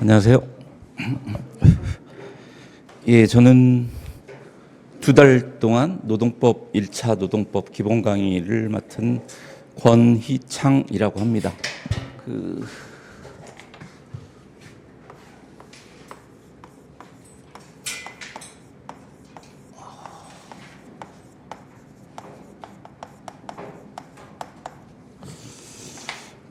안녕하세요. 예, 저는 2달 동안 노동법 1차 노동법 기본 강의를 맡은 권희창이라고 합니다.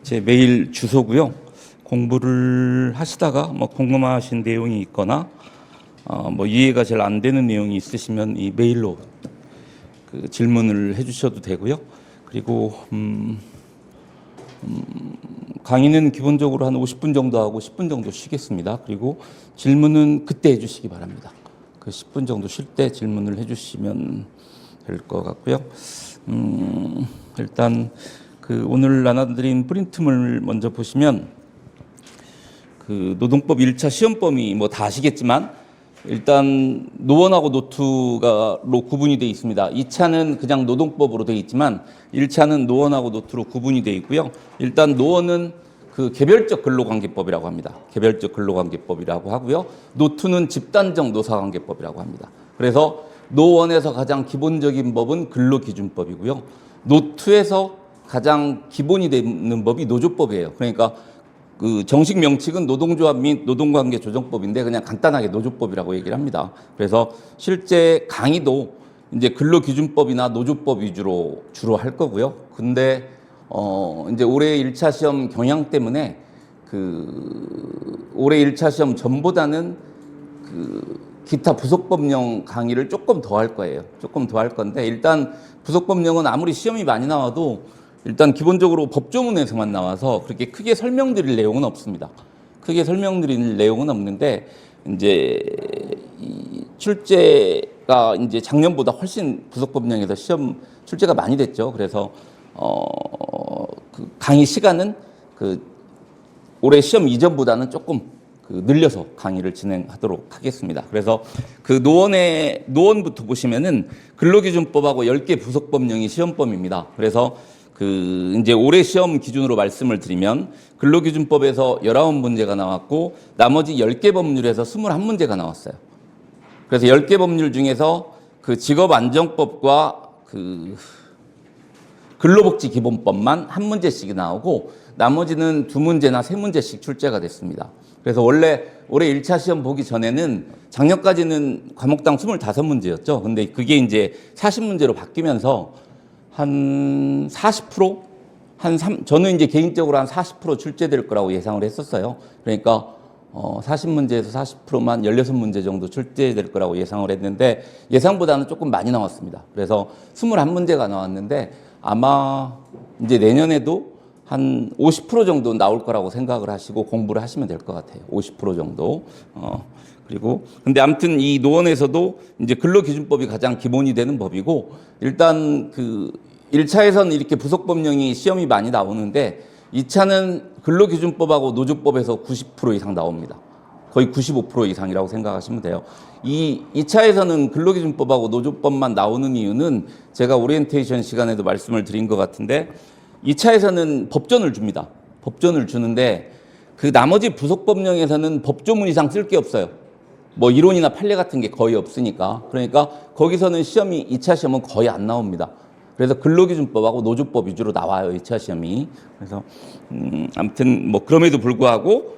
제 메일 주소고요. 공부를 하시다가 궁금하신 내용이 있거나 이해가 잘 안 되는 내용이 있으시면 이 메일로 질문을 해주셔도 되고요. 그리고 강의는 기본적으로 한 50분 정도 하고 10분 정도 쉬겠습니다. 그리고 질문은 그때 해주시기 바랍니다. 그 10분 정도 쉴 때 질문을 해주시면 될 것 같고요. 일단 오늘 나눠드린 프린트물 먼저 보시면 노동법 1차 시험범위 다 아시겠지만 일단 노원하고 노투가로 구분이 되어 있습니다. 2차는 그냥 노동법으로 되어 있지만 1차는 노원하고 노투로 구분이 되어 있고요. 일단 노원은 개별적 근로관계법이라고 합니다. 개별적 근로관계법이라고 하고요. 노투는 집단적 노사관계법이라고 합니다. 그래서 노원에서 가장 기본적인 법은 근로기준법이고요. 노투에서 가장 기본이 되는 법이 노조법이에요. 그러니까 정식 명칭은 노동조합 및 노동관계 조정법인데 그냥 간단하게 노조법이라고 얘기를 합니다. 그래서 실제 강의도 이제 근로기준법이나 노조법 위주로 주로 할 거고요. 근데 이제 올해 1차 시험 경향 때문에 올해 1차 시험 전보다는 기타 부속법령 강의를 조금 더 할 거예요. 조금 더 할 건데 일단 부속법령은 아무리 시험이 많이 나와도 일단 기본적으로 법조문에서만 나와서 그렇게 크게 설명드릴 내용은 없습니다. 크게 설명드릴 내용은 없는데 이제 이 출제가 이제 작년보다 훨씬 부속법령에서 시험 출제가 많이 됐죠. 그래서 강의 시간은 올해 시험 이전보다는 조금 늘려서 강의를 진행하도록 하겠습니다. 그래서 노원부터 보시면은 근로기준법하고 10개 부속법령이 시험범위입니다. 그래서 이제 올해 시험 기준으로 말씀을 드리면 근로기준법에서 19문제가 나왔고 나머지 10개 법률에서 21문제가 나왔어요. 그래서 10개 법률 중에서 직업안정법과 근로복지기본법만 1문제씩이 나오고 나머지는 2문제나 3문제씩 출제가 됐습니다. 그래서 원래 올해 1차 시험 보기 전에는 작년까지는 과목당 25문제였죠. 근데 그게 이제 40문제로 바뀌면서 한 40%? 저는 이제 개인적으로 한 40% 출제될 거라고 예상을 했었어요. 그러니까 40문제에서 40%만 16문제 정도 출제될 거라고 예상을 했는데 예상보다는 조금 많이 나왔습니다. 그래서 21문제가 나왔는데 아마 이제 내년에도 한 50% 정도 나올 거라고 생각을 하시고 공부를 하시면 될 것 같아요. 50% 정도. 그리고 근데 아무튼 이 노원에서도 이제 근로기준법이 가장 기본이 되는 법이고 일단 1차에서는 이렇게 부속법령이 시험이 많이 나오는데 2차는 근로기준법하고 노조법에서 90% 이상 나옵니다. 거의 95% 이상이라고 생각하시면 돼요. 이 2차에서는 근로기준법하고 노조법만 나오는 이유는 제가 오리엔테이션 시간에도 말씀을 드린 것 같은데 2차에서는 법전을 줍니다. 법전을 주는데 나머지 부속법령에서는 법조문 이상 쓸 게 없어요. 이론이나 판례 같은 게 거의 없으니까. 그러니까 거기서는 2차 시험은 거의 안 나옵니다. 그래서 근로기준법하고 노조법 위주로 나와요, 2차 시험이. 그래서, 아무튼 그럼에도 불구하고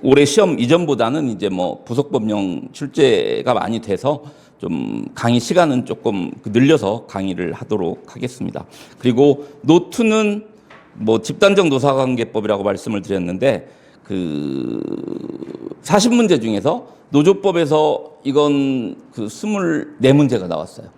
올해 시험 이전보다는 이제 부속법령 출제가 많이 돼서 좀 강의 시간은 조금 늘려서 강의를 하도록 하겠습니다. 그리고 노투는 집단적 노사관계법이라고 말씀을 드렸는데 40문제 중에서 노조법에서 이건 24문제가 나왔어요.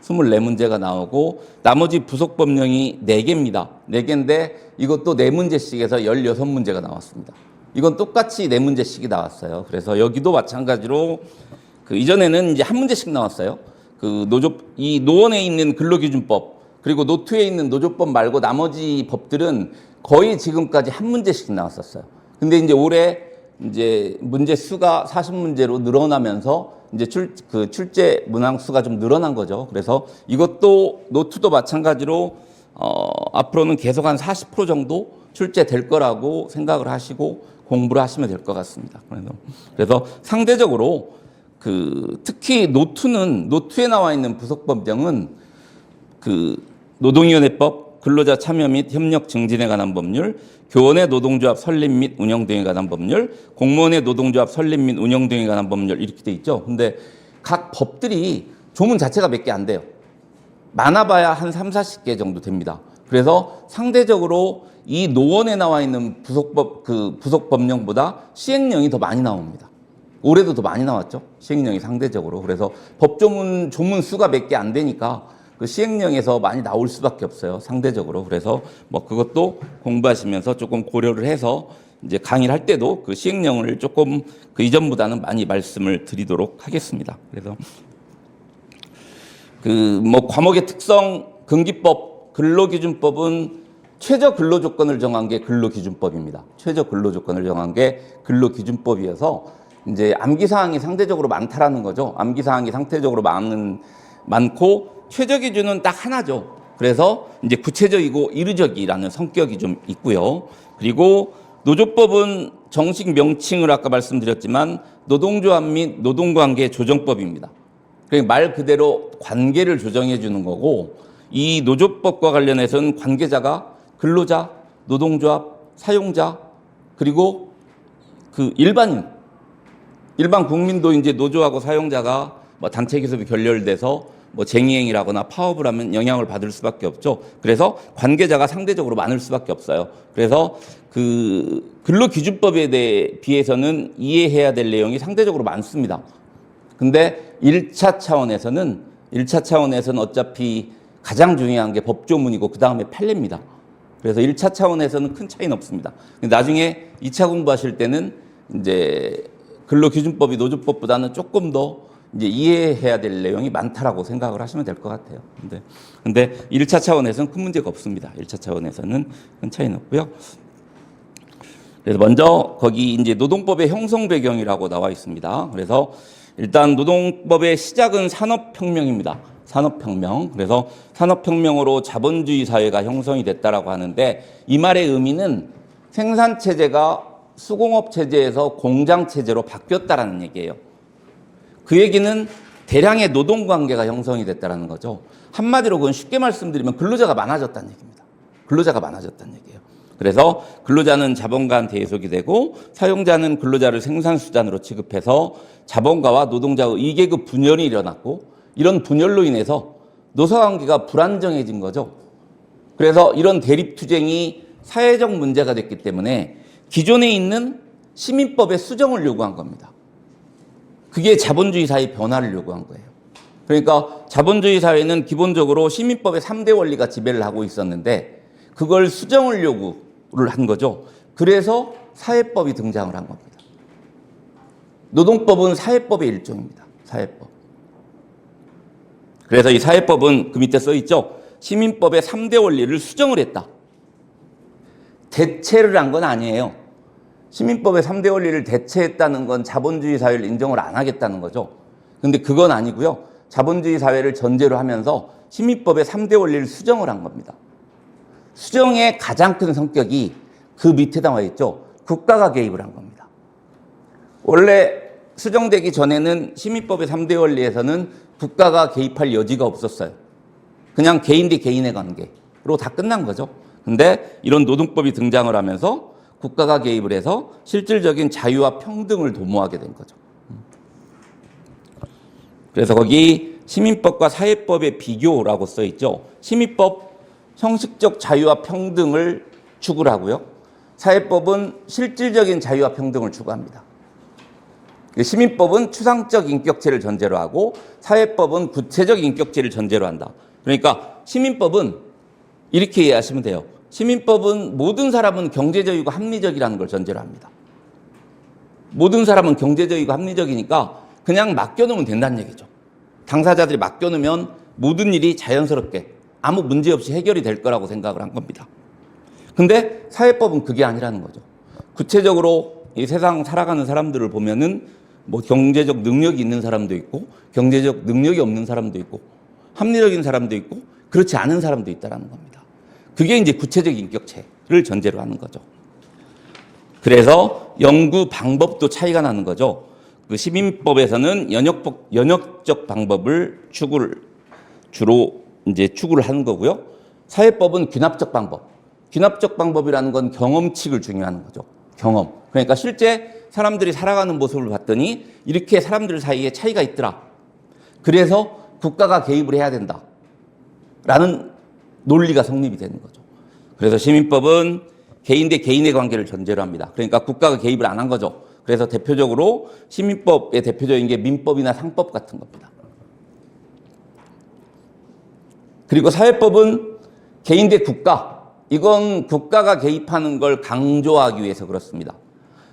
24문제가 나오고 나머지 부속법령이 4개입니다. 4개인데 이것도 4문제씩에서 16문제가 나왔습니다. 이건 똑같이 4문제씩이 나왔어요. 그래서 여기도 마찬가지로 이전에는 이제 1문제씩 나왔어요. 이 노원에 있는 근로기준법 그리고 노투에 있는 노조법 말고 나머지 법들은 거의 지금까지 1문제씩 나왔었어요. 근데 이제 올해 이제 문제 수가 40문제로 늘어나면서 이제 출제 문항 수가 좀 늘어난 거죠. 그래서 이것도 노투도 마찬가지로 앞으로는 계속 한 40% 정도 출제될 거라고 생각을 하시고 공부를 하시면 될 것 같습니다. 그래서 상대적으로 특히 노트에 나와 있는 부속법령은 노동위원회법, 근로자 참여 및 협력 증진에 관한 법률, 교원의 노동조합 설립 및 운영 등에 관한 법률, 공무원의 노동조합 설립 및 운영 등에 관한 법률 이렇게 돼 있죠. 근데 각 법들이 조문 자체가 몇 개 안 돼요. 많아봐야 한 30-40개 정도 됩니다. 그래서 상대적으로 이 노원에 나와 있는 부속법령보다 시행령이 더 많이 나옵니다. 올해도 더 많이 나왔죠. 시행령이 상대적으로. 그래서 조문 수가 몇 개 안 되니까 그 시행령에서 많이 나올 수밖에 없어요. 상대적으로. 그래서 그것도 공부하시면서 조금 고려를 해서 이제 강의를 할 때도 그 시행령을 조금 그 이전보다는 많이 말씀을 드리도록 하겠습니다. 그래서 과목의 특성, 근기법, 근로기준법은 최저 근로조건을 정한 게 근로기준법입니다. 최저 근로조건을 정한 게 근로기준법이어서 이제 암기사항이 상대적으로 많다라는 거죠. 암기사항이 상대적으로 많고 최저 기준은 딱 하나죠. 그래서 이제 구체적이고 이르적이라는 성격이 좀 있고요. 그리고 노조법은 정식 명칭을 아까 말씀드렸지만 노동조합 및 노동관계 조정법입니다. 그러니까 말 그대로 관계를 조정해 주는 거고, 이 노조법과 관련해서는 관계자가 근로자, 노동조합, 사용자, 그리고 일반 국민도 이제 노조하고 사용자가 단체 기습이 결렬돼서 쟁의행위라거나 파업을 하면 영향을 받을 수밖에 없죠. 그래서 관계자가 상대적으로 많을 수밖에 없어요. 그래서 근로기준법에 비해서는 이해해야 될 내용이 상대적으로 많습니다. 근데 1차 차원에서는 어차피 가장 중요한 게 법조문이고 그 다음에 판례입니다. 그래서 1차 차원에서는 큰 차이는 없습니다. 나중에 2차 공부하실 때는 이제 근로기준법이 노조법보다는 조금 더 이제 이해해야 될 내용이 많다라고 생각을 하시면 될 것 같아요. 근데 1차 차원에서는 큰 문제가 없습니다. 1차 차원에서는 큰 차이는 없고요. 그래서 먼저 거기 이제 노동법의 형성 배경이라고 나와 있습니다. 그래서 일단 노동법의 시작은 산업혁명입니다. 산업혁명. 그래서 산업혁명으로 자본주의 사회가 형성이 됐다라고 하는데, 이 말의 의미는 생산체제가 수공업체제에서 공장체제로 바뀌었다라는 얘기예요. 그 얘기는 대량의 노동관계가 형성이 됐다라는 거죠. 한마디로 그건 쉽게 말씀드리면 근로자가 많아졌다는 얘기입니다. 근로자가 많아졌다는 얘기예요. 그래서 근로자는 자본가한 대속이 되고 사용자는 근로자를 생산수단으로 취급해서 자본가와 노동자의 이계급 분열이 일어났고, 이런 분열로 인해서 노사관계가 불안정해진 거죠. 그래서 이런 대립투쟁이 사회적 문제가 됐기 때문에 기존에 있는 시민법의 수정을 요구한 겁니다. 그게 자본주의 사회의 변화를 요구한 거예요. 그러니까 자본주의 사회는 기본적으로 시민법의 3대 원리가 지배를 하고 있었는데 그걸 수정을 요구를 한 거죠. 그래서 사회법이 등장을 한 겁니다. 노동법은 사회법의 일종입니다. 사회법. 그래서 이 사회법은 그 밑에 써 있죠. 시민법의 3대 원리를 수정을 했다. 대체를 한 건 아니에요. 시민법의 3대 원리를 대체했다는 건 자본주의 사회를 인정을 안 하겠다는 거죠. 근데 그건 아니고요. 자본주의 사회를 전제로 하면서 시민법의 3대 원리를 수정을 한 겁니다. 수정의 가장 큰 성격이 그 밑에 나와 있죠. 국가가 개입을 한 겁니다. 원래 수정되기 전에는 시민법의 3대 원리에서는 국가가 개입할 여지가 없었어요. 그냥 개인 대 개인의 관계로 다 끝난 거죠. 근데 이런 노동법이 등장을 하면서 국가가 개입을 해서 실질적인 자유와 평등을 도모하게 된 거죠. 그래서 거기 시민법과 사회법의 비교라고 써 있죠. 시민법 형식적 자유와 평등을 추구를 하고요. 사회법은 실질적인 자유와 평등을 추구합니다. 시민법은 추상적 인격체를 전제로 하고 사회법은 구체적 인격체를 전제로 한다. 그러니까 시민법은 이렇게 이해하시면 돼요. 시민법은 모든 사람은 경제적이고 합리적이라는 걸 전제로 합니다. 모든 사람은 경제적이고 합리적이니까 그냥 맡겨놓으면 된다는 얘기죠. 당사자들이 맡겨놓으면 모든 일이 자연스럽게 아무 문제 없이 해결이 될 거라고 생각을 한 겁니다. 근데 사회법은 그게 아니라는 거죠. 구체적으로 이 세상 살아가는 사람들을 보면은 경제적 능력이 있는 사람도 있고 경제적 능력이 없는 사람도 있고 합리적인 사람도 있고 그렇지 않은 사람도 있다는 겁니다. 그게 이제 구체적 인격체를 전제로 하는 거죠. 그래서 연구 방법도 차이가 나는 거죠. 그 시민법에서는 연역적 방법을 주로 이제 추구를 하는 거고요. 사회법은 귀납적 방법. 귀납적 방법이라는 건 경험칙을 중요하는 거죠. 경험. 그러니까 실제 사람들이 살아가는 모습을 봤더니 이렇게 사람들 사이에 차이가 있더라. 그래서 국가가 개입을 해야 된다. 라는 논리가 성립이 되는 거죠. 그래서 시민법은 개인 대 개인의 관계를 전제로 합니다. 그러니까 국가가 개입을 안 한 거죠. 그래서 대표적으로 시민법의 대표적인 게 민법이나 상법 같은 겁니다. 그리고 사회법은 개인 대 국가. 이건 국가가 개입하는 걸 강조하기 위해서 그렇습니다.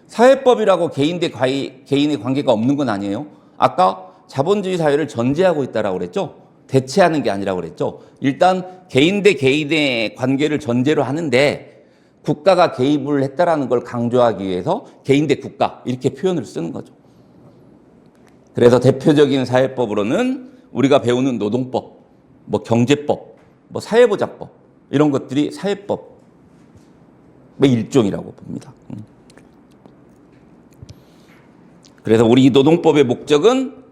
사회법이라고 개인 대 개인의 관계가 없는 건 아니에요. 아까 자본주의 사회를 전제하고 있다라고 그랬죠. 대체하는 게 아니라고 그랬죠. 일단 개인 대 개인의 관계를 전제로 하는데 국가가 개입을 했다라는 걸 강조하기 위해서 개인 대 국가 이렇게 표현을 쓰는 거죠. 그래서 대표적인 사회법으로는 우리가 배우는 노동법, 뭐 경제법, 뭐 사회보장법 이런 것들이 사회법의 일종이라고 봅니다. 그래서 우리 이 노동법의 목적은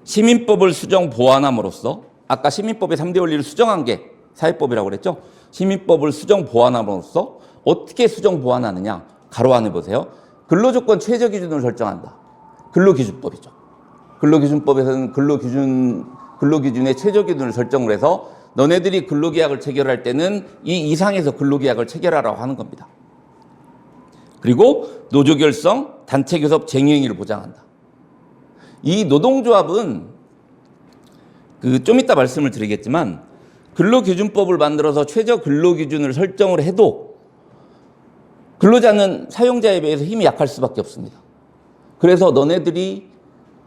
시민법을 수정 보완함으로써 아까 시민법의 3대 원리를 수정한 게 사회법이라고 그랬죠. 시민법을 수정 보완함으로써 어떻게 수정 보완하느냐. 가로 안에 보세요. 근로조건 최저기준을 설정한다. 근로기준법이죠. 근로기준법에서는 근로기준의 최저기준을 설정을 해서 너네들이 근로계약을 체결할 때는 이 이상에서 근로계약을 체결하라고 하는 겁니다. 그리고 노조결성, 단체교섭 쟁의행위를 보장한다. 이 노동조합은 좀 이따 말씀을 드리겠지만 근로기준법을 만들어서 최저 근로기준을 설정을 해도 근로자는 사용자에 비해서 힘이 약할 수밖에 없습니다. 그래서 너네들이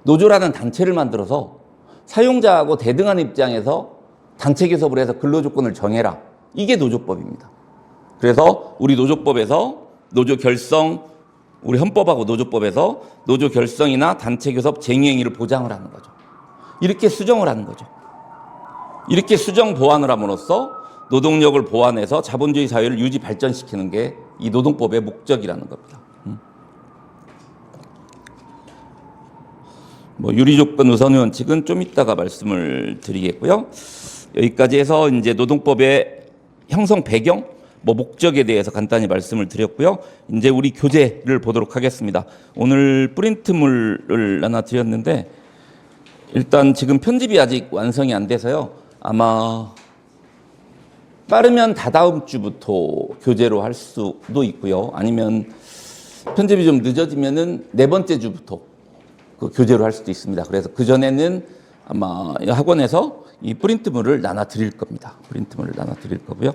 노조라는 단체를 만들어서 사용자하고 대등한 입장에서 단체 교섭을 해서 근로조건을 정해라. 이게 노조법입니다. 그래서 우리 노조법에서 노조 결성, 우리 헌법하고 노조법에서 노조 결성이나 단체 교섭 쟁의행위를 보장을 하는 거죠. 이렇게 수정을 하는 거죠. 이렇게 수정 보완을 함으로써 노동력을 보완해서 자본주의 사회를 유지 발전시키는 게 이 노동법의 목적이라는 겁니다. 유리조건 우선 원칙은 좀 이따가 말씀을 드리겠고요. 여기까지 해서 이제 노동법의 형성 배경, 목적에 대해서 간단히 말씀을 드렸고요. 이제 우리 교재를 보도록 하겠습니다. 오늘 프린트물을 하나 드렸는데 일단 지금 편집이 아직 완성이 안 돼서요. 아마 빠르면 다다음 주부터 교재로 할 수도 있고요. 아니면 편집이 좀 늦어지면은 네 번째 주부터 그 교재로 할 수도 있습니다. 그래서 그 전에는 아마 학원에서 이 프린트물을 나눠 드릴 겁니다. 프린트물을 나눠 드릴 거고요.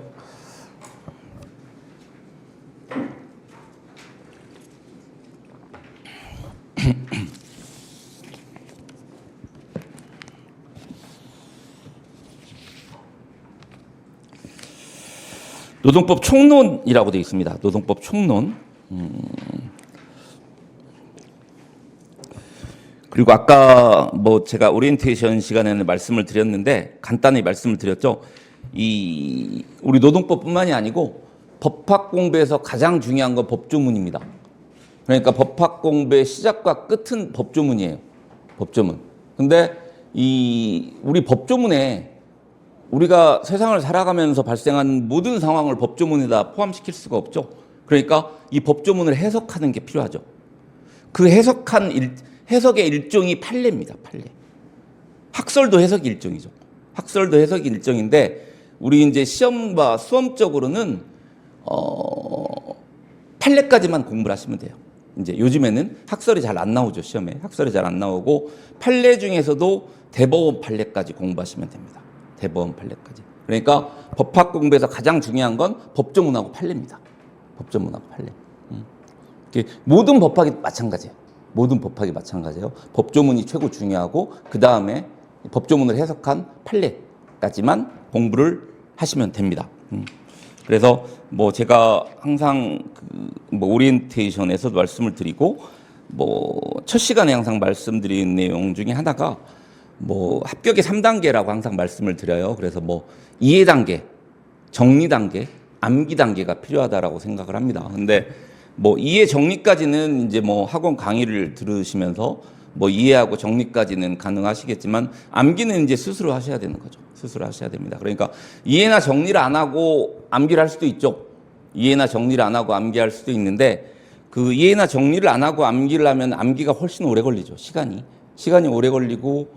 노동법 총론이라고 되어 있습니다. 노동법 총론. 그리고 아까 제가 오리엔테이션 시간에는 말씀을 드렸는데 간단히 말씀을 드렸죠. 우리 노동법뿐만이 아니고 법학 공부에서 가장 중요한 건 법조문입니다. 그러니까 법학 공부의 시작과 끝은 법조문이에요. 법조문. 근데 우리 법조문에 우리가 세상을 살아가면서 발생하는 모든 상황을 법조문에다 포함시킬 수가 없죠. 그러니까 이 법조문을 해석하는 게 필요하죠. 그 해석의 일종이 판례입니다. 판례. 학설도 해석이 일종이죠. 학설도 해석이 일종인데 우리 이제 시험과 수험적으로는 판례까지만 공부를 하시면 돼요. 이제 요즘에는 학설이 잘 안 나오죠. 시험에 학설이 잘 안 나오고 판례 중에서도 대법원 판례까지 공부하시면 됩니다. 대법원 판례까지. 그러니까 법학 공부에서 가장 중요한 건 법조문하고 판례입니다. 법조문하고 판례. 모든 법학이 마찬가지예요. 모든 법학이 마찬가지예요. 법조문이 최고 중요하고 그 다음에 법조문을 해석한 판례까지만 공부를 하시면 됩니다. 그래서 제가 항상 오리엔테이션에서도 말씀을 드리고 첫 시간에 항상 말씀드린 내용 중에 하나가 합격의 3단계라고 항상 말씀을 드려요. 그래서 이해 단계, 정리 단계, 암기 단계가 필요하다라고 생각을 합니다. 근데 뭐 이해 정리까지는 이제 뭐 학원 강의를 들으시면서 뭐 이해하고 정리까지는 가능하시겠지만 암기는 이제 스스로 하셔야 되는 거죠. 스스로 하셔야 됩니다. 그러니까 이해나 정리를 안 하고 암기를 할 수도 있죠. 이해나 정리를 안 하고 암기할 수도 있는데 그 이해나 정리를 안 하고 암기를 하면 암기가 훨씬 오래 걸리죠. 시간이 오래 걸리고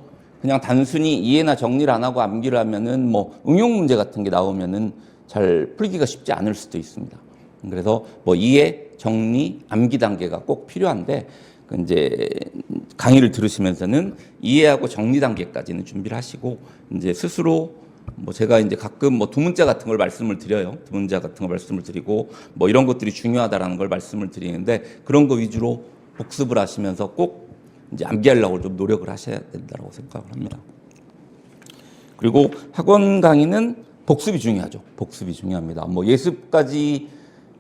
그냥 단순히 이해나 정리를 안 하고 암기를 하면은 뭐 응용 문제 같은 게 나오면은 잘 풀기가 쉽지 않을 수도 있습니다. 그래서 뭐 이해, 정리, 암기 단계가 꼭 필요한데 이제 강의를 들으시면서는 이해하고 정리 단계까지는 준비를 하시고 이제 스스로 뭐 제가 이제 가끔 뭐 두문자 같은 걸 말씀을 드려요. 두문자 같은 걸 말씀을 드리고 뭐 이런 것들이 중요하다라는 걸 말씀을 드리는데 그런 거 위주로 복습을 하시면서 꼭 이제 암기하려고 좀 노력을 하셔야 된다고 생각을 합니다. 그리고 학원 강의는 복습이 중요하죠. 복습이 중요합니다. 뭐 예습까지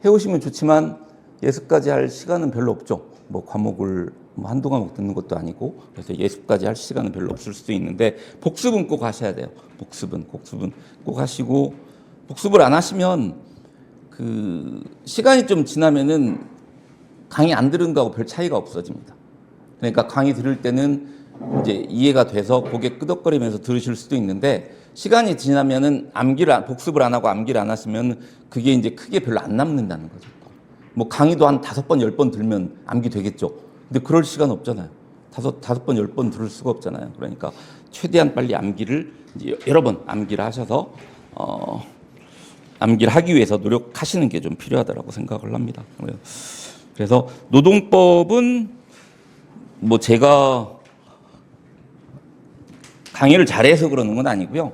해오시면 좋지만 예습까지 할 시간은 별로 없죠. 뭐 과목을 뭐 한두 과목 듣는 것도 아니고 그래서 예습까지 할 시간은 별로 없을 수도 있는데 복습은 꼭 하셔야 돼요. 복습은 꼭 하시고 복습을 안 하시면 그 시간이 좀 지나면은 강의 안 들은 거하고 별 차이가 없어집니다. 그러니까 강의 들을 때는 이제 이해가 돼서 고개 끄덕거리면서 들으실 수도 있는데 시간이 지나면은 복습을 안 하고 암기를 안 하시면 그게 이제 크게 별로 안 남는다는 거죠. 뭐 강의도 한 5번, 10번 들면 암기 되겠죠. 근데 그럴 시간 없잖아요. 5번, 10번 들을 수가 없잖아요. 그러니까 최대한 빨리 암기를 이제 여러 번 암기를 하셔서 암기를 하기 위해서 노력하시는 게 좀 필요하다고 생각을 합니다. 그래서 노동법은 뭐 제가 강의를 잘해서 그러는 건 아니고요.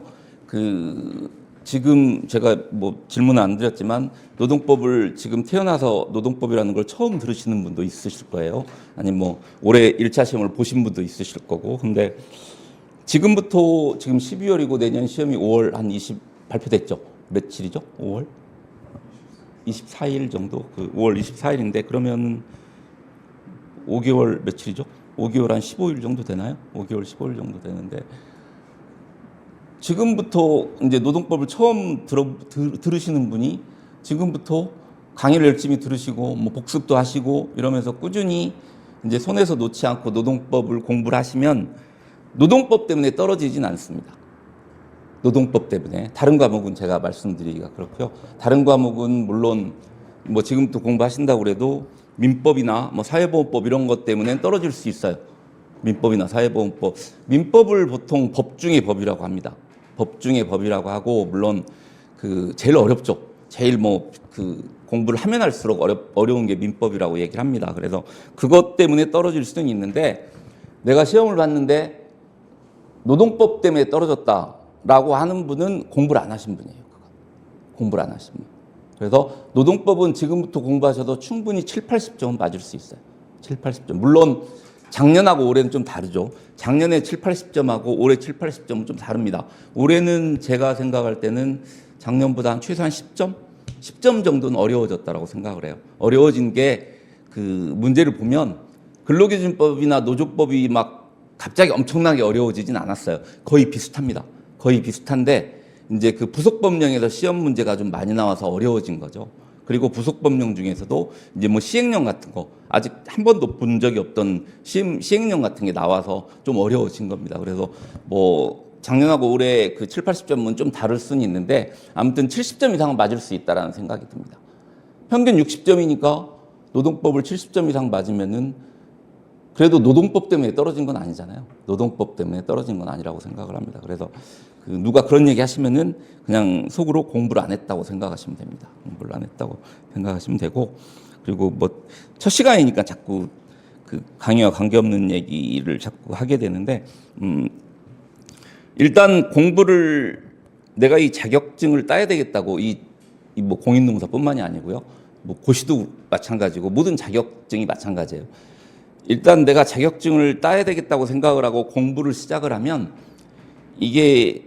지금 제가 뭐 질문을 안 드렸지만 노동법을 지금 태어나서 노동법이라는 걸 처음 들으시는 분도 있으실 거예요. 아니면 뭐 올해 1차 시험을 보신 분도 있으실 거고. 근데 지금부터 지금 12월이고 내년 시험이 5월 한 20 발표됐죠. 며칠이죠? 5월 24일 정도. 5월 24일인데 그러면 5개월 며칠이죠? 5개월 한 15일 정도 되나요? 5개월 15일 정도 되는데 지금부터 이제 노동법을 처음 들으시는 분이 지금부터 강의를 열심히 들으시고 뭐 복습도 하시고 이러면서 꾸준히 이제 손에서 놓지 않고 노동법을 공부를 하시면 노동법 때문에 떨어지진 않습니다. 노동법 때문에. 다른 과목은 제가 말씀드리기가 그렇고요. 다른 과목은 물론 뭐 지금부터 공부하신다고 그래도 민법이나 뭐 사회보험법 이런 것 때문에 떨어질 수 있어요. 민법이나 사회보험법. 민법을 보통 법 중의 법이라고 합니다. 법 중의 법이라고 하고 물론 제일 어렵죠. 제일 공부를 하면 할수록 어려운 게 민법이라고 얘기를 합니다. 그래서 그것 때문에 떨어질 수는 있는데 내가 시험을 봤는데 노동법 때문에 떨어졌다라고 하는 분은 공부를 안 하신 분이에요. 공부를 안 하신 분. 그래서 노동법은 지금부터 공부하셔도 충분히 7, 80점은 맞을 수 있어요. 7, 80점. 물론 작년하고 올해는 좀 다르죠. 작년에 7, 80점하고 올해 7, 80점은 좀 다릅니다. 올해는 제가 생각할 때는 작년보다 한 최소한 10점? 10점 정도는 어려워졌다고 생각을 해요. 어려워진 게 문제를 보면 근로기준법이나 노조법이 막 갑자기 엄청나게 어려워지진 않았어요. 거의 비슷합니다. 거의 비슷한데 이제 부속법령에서 시험 문제가 좀 많이 나와서 어려워진 거죠. 그리고 부속법령 중에서도 이제 뭐 시행령 같은 거 아직 한 번도 본 적이 없던 시행령 같은 게 나와서 좀 어려워진 겁니다. 그래서 뭐 작년하고 올해 7, 80점은 좀 다를 수는 있는데 아무튼 70점 이상은 맞을 수 있다라는 생각이 듭니다. 평균 60점이니까 노동법을 70점 이상 맞으면은 그래도 노동법 때문에 떨어진 건 아니잖아요. 노동법 때문에 떨어진 건 아니라고 생각을 합니다. 그래서 누가 그런 얘기 하시면은 그냥 속으로 공부를 안 했다고 생각하시면 됩니다. 공부를 안 했다고 생각하시면 되고 그리고 뭐 첫 시간이니까 자꾸 강의와 관계없는 얘기를 자꾸 하게 되는데 일단 공부를 내가 이 자격증을 따야 되겠다고 뭐 공인노무사뿐만이 아니고요. 뭐 고시도 마찬가지고 모든 자격증이 마찬가지예요. 일단 내가 자격증을 따야 되겠다고 생각을 하고 공부를 시작을 하면 이게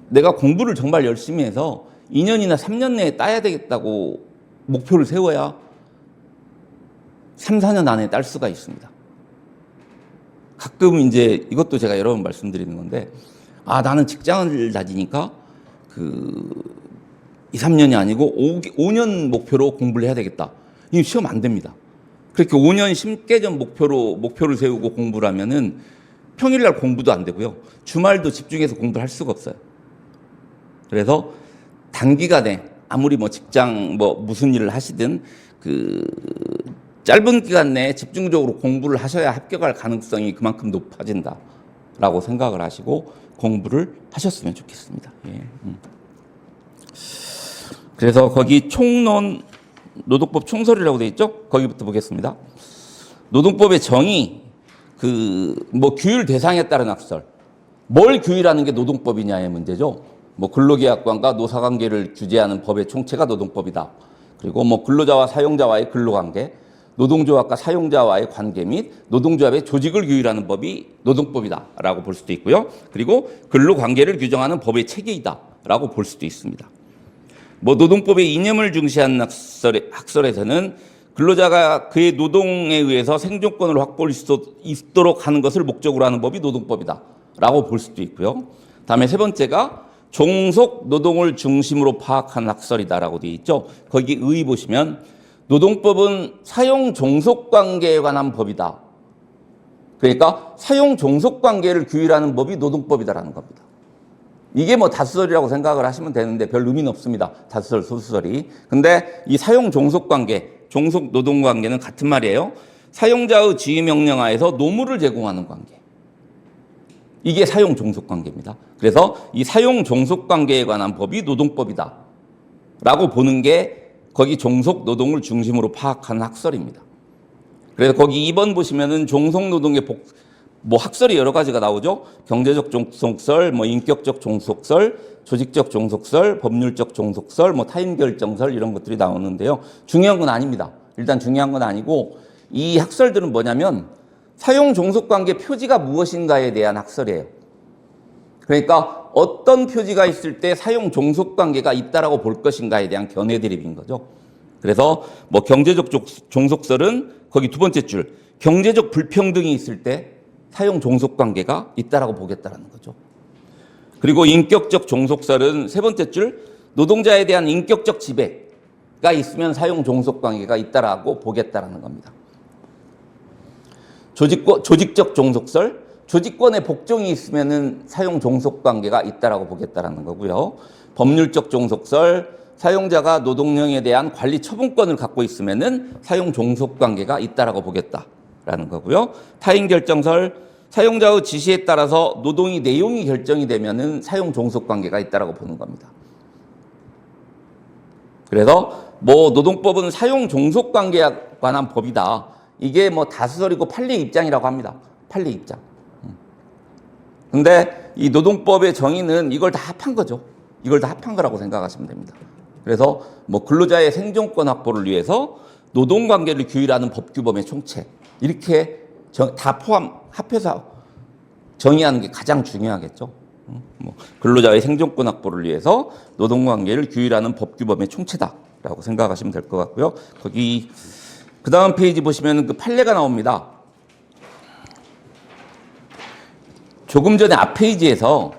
내가 공부를 정말 열심히 해서 2년이나 3년 내에 따야 되겠다고 목표를 세워야 3, 4년 안에 딸 수가 있습니다. 가끔 이제 이것도 제가 여러 번 말씀드리는 건데 나는 직장을 다니니까 2, 3년이 아니고 5년 목표로 공부를 해야 되겠다. 이거 시험 안 됩니다. 그렇게 5년 심계전 목표를 세우고 공부를 하면은 평일날 공부도 안 되고요. 주말도 집중해서 공부를 할 수가 없어요. 그래서 단기간에 아무리 뭐 직장 무슨 일을 하시든 그 짧은 기간 내에 집중적으로 공부를 하셔야 합격할 가능성이 그만큼 높아진다라고 생각을 하시고 공부를 하셨으면 좋겠습니다. 예. 그래서 거기 총론 노동법 총설이라고 되어 있죠? 거기부터 보겠습니다. 노동법의 정의, 규율 대상에 따른 학설. 뭘 규율하는 게 노동법이냐의 문제죠. 근로계약관과 노사관계를 규제하는 법의 총체가 노동법이다. 그리고 근로자와 사용자와의 근로관계, 노동조합과 사용자와의 관계 및 노동조합의 조직을 규율하는 법이 노동법이다라고 볼 수도 있고요. 그리고 근로관계를 규정하는 법의 체계이다라고 볼 수도 있습니다. 노동법의 이념을 중시하는 학설에서는 근로자가 그의 노동에 의해서 생존권을 확보할 수 있도록 하는 것을 목적으로 하는 법이 노동법이다라고 볼 수도 있고요. 다음에 세 번째가 종속 노동을 중심으로 파악하는 학설이다라고 되어 있죠. 거기 의 보시면 노동법은 사용 종속 관계에 관한 법이다. 그러니까 사용 종속 관계를 규율하는 법이 노동법이다라는 겁니다. 이게 다수설이라고 생각을 하시면 되는데 별 의미는 없습니다. 다수설, 소수설이. 근데 이 사용 종속 관계, 종속 노동 관계는 같은 말이에요. 사용자의 지휘 명령 하에서 노무를 제공하는 관계. 이게 사용 종속 관계입니다. 그래서 이 사용 종속 관계에 관한 법이 노동법이다. 라고 보는 게 거기 종속 노동을 중심으로 파악하는 학설입니다. 그래서 거기 2번 보시면은 종속 노동의 학설이 여러 가지가 나오죠. 경제적 종속설, 인격적 종속설, 조직적 종속설, 법률적 종속설, 타임 결정설 이런 것들이 나오는데요. 중요한 건 아닙니다. 일단 중요한 건 아니고 이 학설들은 뭐냐면 사용 종속 관계 표지가 무엇인가에 대한 학설이에요. 그러니까 어떤 표지가 있을 때 사용 종속 관계가 있다라고 볼 것인가에 대한 견해 드립인 거죠. 그래서 경제적 종속설은 거기 두 번째 줄 경제적 불평등이 있을 때 사용 종속 관계가 있다라고 보겠다라는 거죠. 그리고 인격적 종속설은 세 번째 줄 노동자에 대한 인격적 지배가 있으면 사용 종속 관계가 있다라고 보겠다라는 겁니다. 조직적 종속설, 조직권의 복종이 있으면은 사용 종속 관계가 있다라고 보겠다라는 거고요. 법률적 종속설, 사용자가 노동력에 대한 관리 처분권을 갖고 있으면은 사용 종속 관계가 있다라고 보겠다라는 거고요. 타인 결정설, 사용자의 지시에 따라서 노동의 내용이 결정이 되면은 사용 종속 관계가 있다라고 보는 겁니다. 그래서 노동법은 사용 종속 관계에 관한 법이다. 이게 다수설이고 판례 입장이라고 합니다. 판례 입장. 근데 이 노동법의 정의는 이걸 다 합한 거죠. 이걸 다 합한 거라고 생각하시면 됩니다. 그래서 근로자의 생존권 확보를 위해서 노동관계를 규율하는 법규범의 총체 이렇게 다 합해서 정의하는 게 가장 중요하겠죠. 근로자의 생존권 확보를 위해서 노동관계를 규율하는 법규범의 총체다라고 생각하시면 될 것 같고요. 거기 그 다음 페이지 보시면 그 판례가 나옵니다. 조금 전에 앞 페이지에서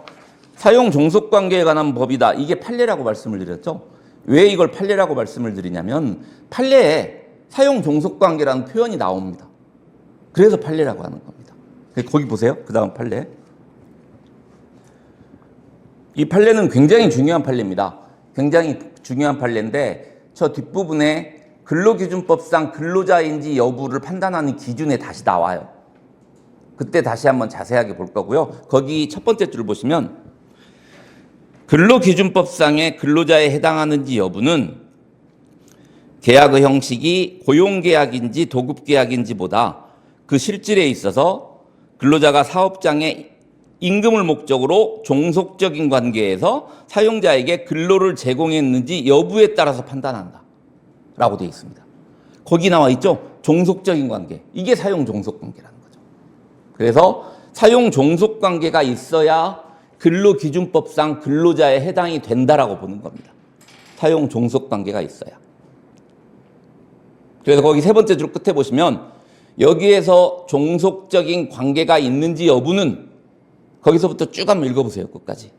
사용 종속 관계에 관한 법이다. 이게 판례라고 말씀을 드렸죠. 왜 이걸 판례라고 말씀을 드리냐면 판례에 사용 종속 관계라는 표현이 나옵니다. 그래서 판례라고 하는 겁니다. 거기 보세요. 그 다음 판례. 이 판례는 굉장히 중요한 판례입니다. 굉장히 중요한 판례인데 저 뒷부분에 근로기준법상 근로자인지 여부를 판단하는 기준에 다시 나와요. 그때 다시 한번 자세하게 볼 거고요. 거기 첫 번째 줄 보시면 근로기준법상의 근로자에 해당하는지 여부는 계약의 형식이 고용계약인지 도급계약인지보다 그 실질에 있어서 근로자가 사업장에 임금을 목적으로 종속적인 관계에서 사용자에게 근로를 제공했는지 여부에 따라서 판단한다. 라고 되어 있습니다. 거기 나와 있죠? 종속적인 관계. 이게 사용 종속 관계라는 거죠. 그래서 사용 종속 관계가 있어야 근로기준법상 근로자에 해당이 된다라고 보는 겁니다. 사용 종속 관계가 있어야. 그래서 거기 세 번째 줄 끝에 보시면 여기에서 종속적인 관계가 있는지 여부는 거기서부터 쭉 한번 읽어보세요. 끝까지.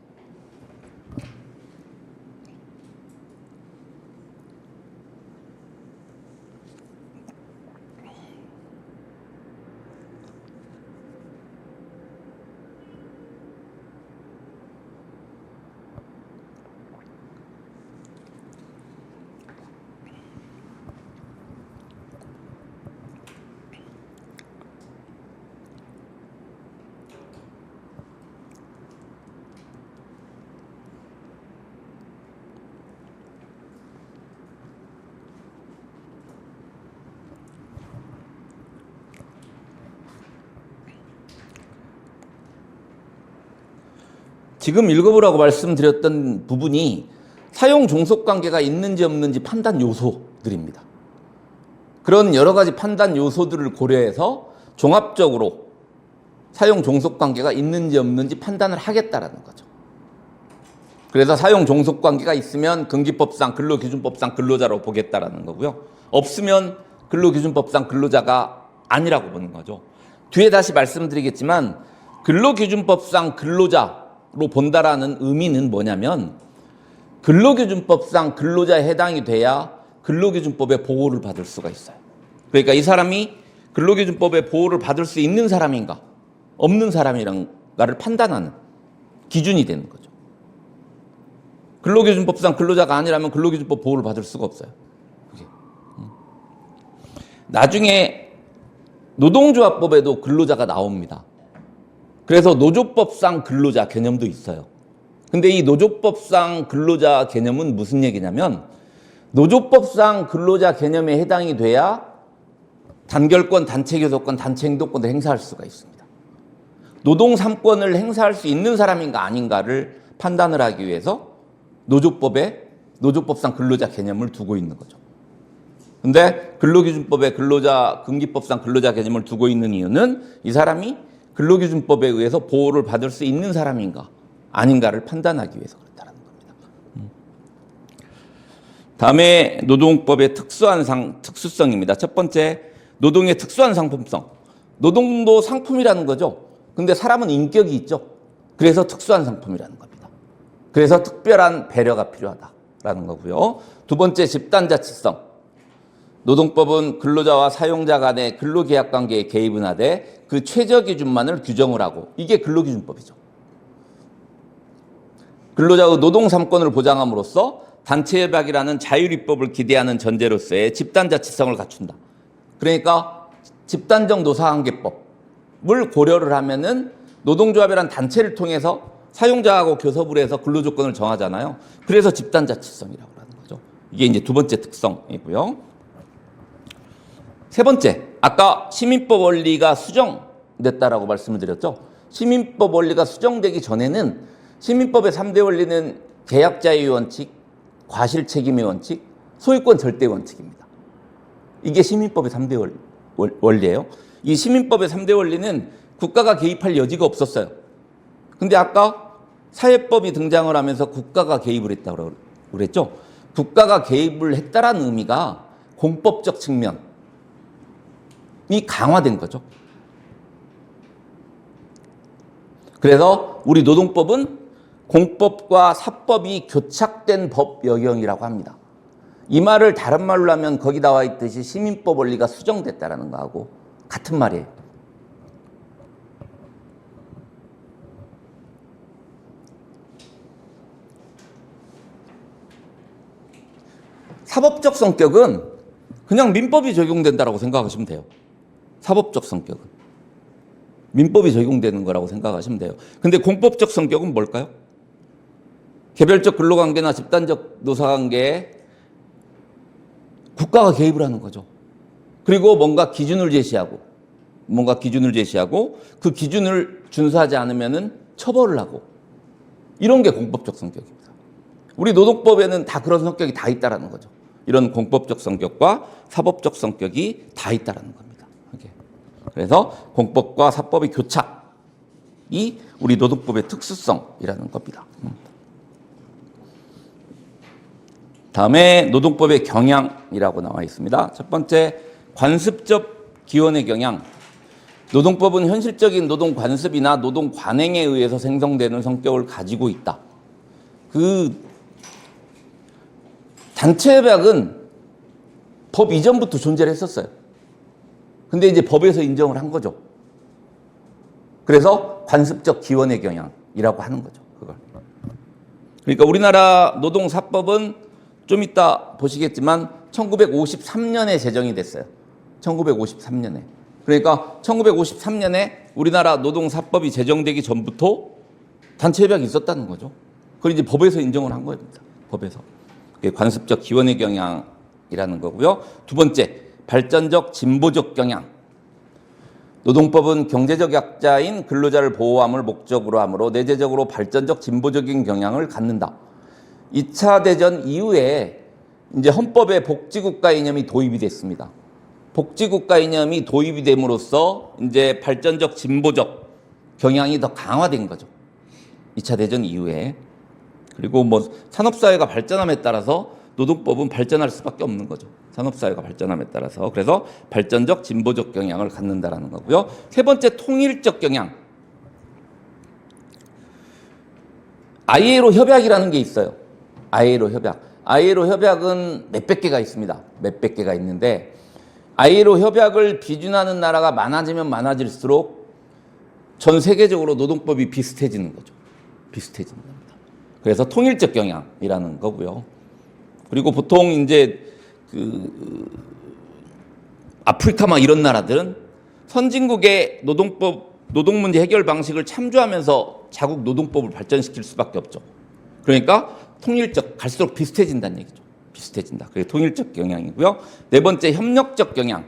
지금 읽어보라고 말씀드렸던 부분이 사용 종속 관계가 있는지 없는지 판단 요소들입니다. 그런 여러 가지 판단 요소들을 고려해서 종합적으로 사용 종속 관계가 있는지 없는지 판단을 하겠다라는 거죠. 그래서 사용 종속 관계가 있으면 근기법상 근로기준법상 근로자로 보겠다라는 거고요. 없으면 근로기준법상 근로자가 아니라고 보는 거죠. 뒤에 다시 말씀드리겠지만 근로기준법상 근로자로 본다라는 의미는 뭐냐면 근로기준법상 근로자에 해당이 돼야 근로기준법의 보호를 받을 수가 있어요. 그러니까 이 사람이 근로기준법의 보호를 받을 수 있는 사람인가 없는 사람인가를 판단하는 기준이 되는 거죠. 근로기준법상 근로자가 아니라면 근로기준법 보호를 받을 수가 없어요. 나중에 노동조합법에도 근로자가 나옵니다. 그래서 노조법상 근로자 개념도 있어요. 근데 이 노조법상 근로자 개념은 무슨 얘기냐면 노조법상 근로자 개념에 해당이 돼야 단결권, 단체교섭권, 단체행동권을 행사할 수가 있습니다. 노동 3권을 행사할 수 있는 사람인가 아닌가를 판단을 하기 위해서 노조법에 노조법상 근로자 개념을 두고 있는 거죠. 근데 근로기준법에 근기법상 근로자 개념을 두고 있는 이유는 이 사람이 근로기준법에 의해서 보호를 받을 수 있는 사람인가 아닌가를 판단하기 위해서 그렇다는 겁니다. 다음에 노동법의 특수성입니다. 첫 번째, 노동의 특수한 상품성. 노동도 상품이라는 거죠. 근데 사람은 인격이 있죠. 그래서 특수한 상품이라는 겁니다. 그래서 특별한 배려가 필요하다라는 거고요. 두 번째, 집단자치성. 노동법은 근로자와 사용자 간의 근로계약 관계에 개입은 하되 그 최저 기준만을 규정을 하고 이게 근로기준법이죠. 근로자의 노동 3권을 보장함으로써 단체협약이라는 자율입법을 기대하는 전제로서의 집단자치성을 갖춘다. 그러니까 집단적 노사관계법을 고려를 하면은 노동조합이란 단체를 통해서 사용자하고 교섭을 해서 근로조건을 정하잖아요. 그래서 집단자치성이라고 하는 거죠. 이게 이제 두 번째 특성이고요. 세 번째, 아까 시민법 원리가 수정됐다라고 말씀을 드렸죠. 시민법 원리가 수정되기 전에는 시민법의 3대 원리는 계약자의 원칙, 과실책임의 원칙, 소유권 절대 원칙입니다. 이게 시민법의 3대 원리예요. 이 시민법의 3대 원리는 국가가 개입할 여지가 없었어요. 근데 아까 사회법이 등장을 하면서 국가가 개입을 했다고 그랬죠. 국가가 개입을 했다라는 의미가 공법적 측면이 강화된 거죠. 그래서 우리 노동법은 공법과 사법이 교착된 법 여경이라고 합니다. 이 말을 다른 말로 하면 거기 나와 있듯이 시민법 원리가 수정됐다라는 거하고 같은 말이에요. 사법적 성격은 그냥 민법이 적용된다라고 생각하시면 돼요. 사법적 성격은 민법이 적용되는 거라고 생각하시면 돼요. 근데 공법적 성격은 뭘까요? 개별적 근로관계나 집단적 노사관계에 국가가 개입을 하는 거죠. 그리고 뭔가 기준을 제시하고 그 기준을 준수하지 않으면은 처벌을 하고 이런 게 공법적 성격입니다. 우리 노동법에는 다 그런 성격이 다 있다라는 거죠. 이런 공법적 성격과 사법적 성격이 다 있다라는 겁니다. 그래서 공법과 사법의 교착이 우리 노동법의 특수성이라는 겁니다. 다음에 노동법의 경향이라고 나와 있습니다. 첫 번째, 관습적 기원의 경향. 노동법은 현실적인 노동 관습이나 노동 관행에 의해서 생성되는 성격을 가지고 있다. 단체협약은 법 이전부터 존재를 했었어요. 근데 이제 법에서 인정을 한 거죠. 그래서 관습적 기원의 경향이라고 하는 거죠. 그걸. 그러니까 우리나라 노동사법은 좀 이따 보시겠지만 1953년에 제정이 됐어요. 1953년에. 그러니까 1953년에 우리나라 노동사법이 제정되기 전부터 단체협약이 있었다는 거죠. 그걸 이제 법에서 인정을 한 겁니다. 법에서. 관습적 기원의 경향이라는 거고요. 두 번째, 발전적 진보적 경향. 노동법은 경제적 약자인 근로자를 보호함을 목적으로 하므로 내재적으로 발전적 진보적인 경향을 갖는다. 2차 대전 이후에 이제 헌법에 복지국가 이념이 도입이 됐습니다. 복지국가 이념이 도입이 됨으로써 이제 발전적 진보적 경향이 더 강화된 거죠. 2차 대전 이후에. 그리고 뭐 산업사회가 발전함에 따라서 노동법은 발전할 수밖에 없는 거죠. 산업사회가 발전함에 따라서. 그래서 발전적 진보적 경향을 갖는다라는 거고요. 세 번째, 통일적 경향. ILO 협약이라는 게 있어요. ILO 협약. ILO 협약은 몇백 개가 있습니다. 몇백 개가 있는데 ILO 협약을 비준하는 나라가 많아지면 많아질수록 전 세계적으로 노동법이 비슷해지는 거죠. 비슷해지는 겁니다. 그래서 통일적 경향이라는 거고요. 그리고 보통 이제 아프리카 막 이런 나라들은 선진국의 노동 문제 해결 방식을 참조하면서 자국 노동법을 발전시킬 수밖에 없죠. 그러니까 갈수록 비슷해진다는 얘기죠. 비슷해진다. 그게 통일적 경향이고요. 네 번째, 협력적 경향.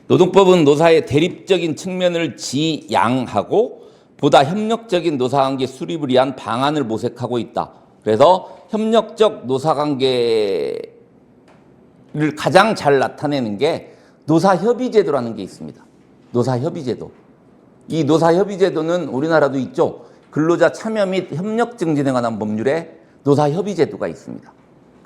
노동법은 노사의 대립적인 측면을 지양하고 보다 협력적인 노사관계 수립을 위한 방안을 모색하고 있다. 그래서 협력적 노사관계를 가장 잘 나타내는 게 노사협의제도라는 게 있습니다. 노사협의제도. 이 노사협의제도는 우리나라도 있죠. 근로자 참여 및 협력 증진에 관한 법률에 노사협의제도가 있습니다.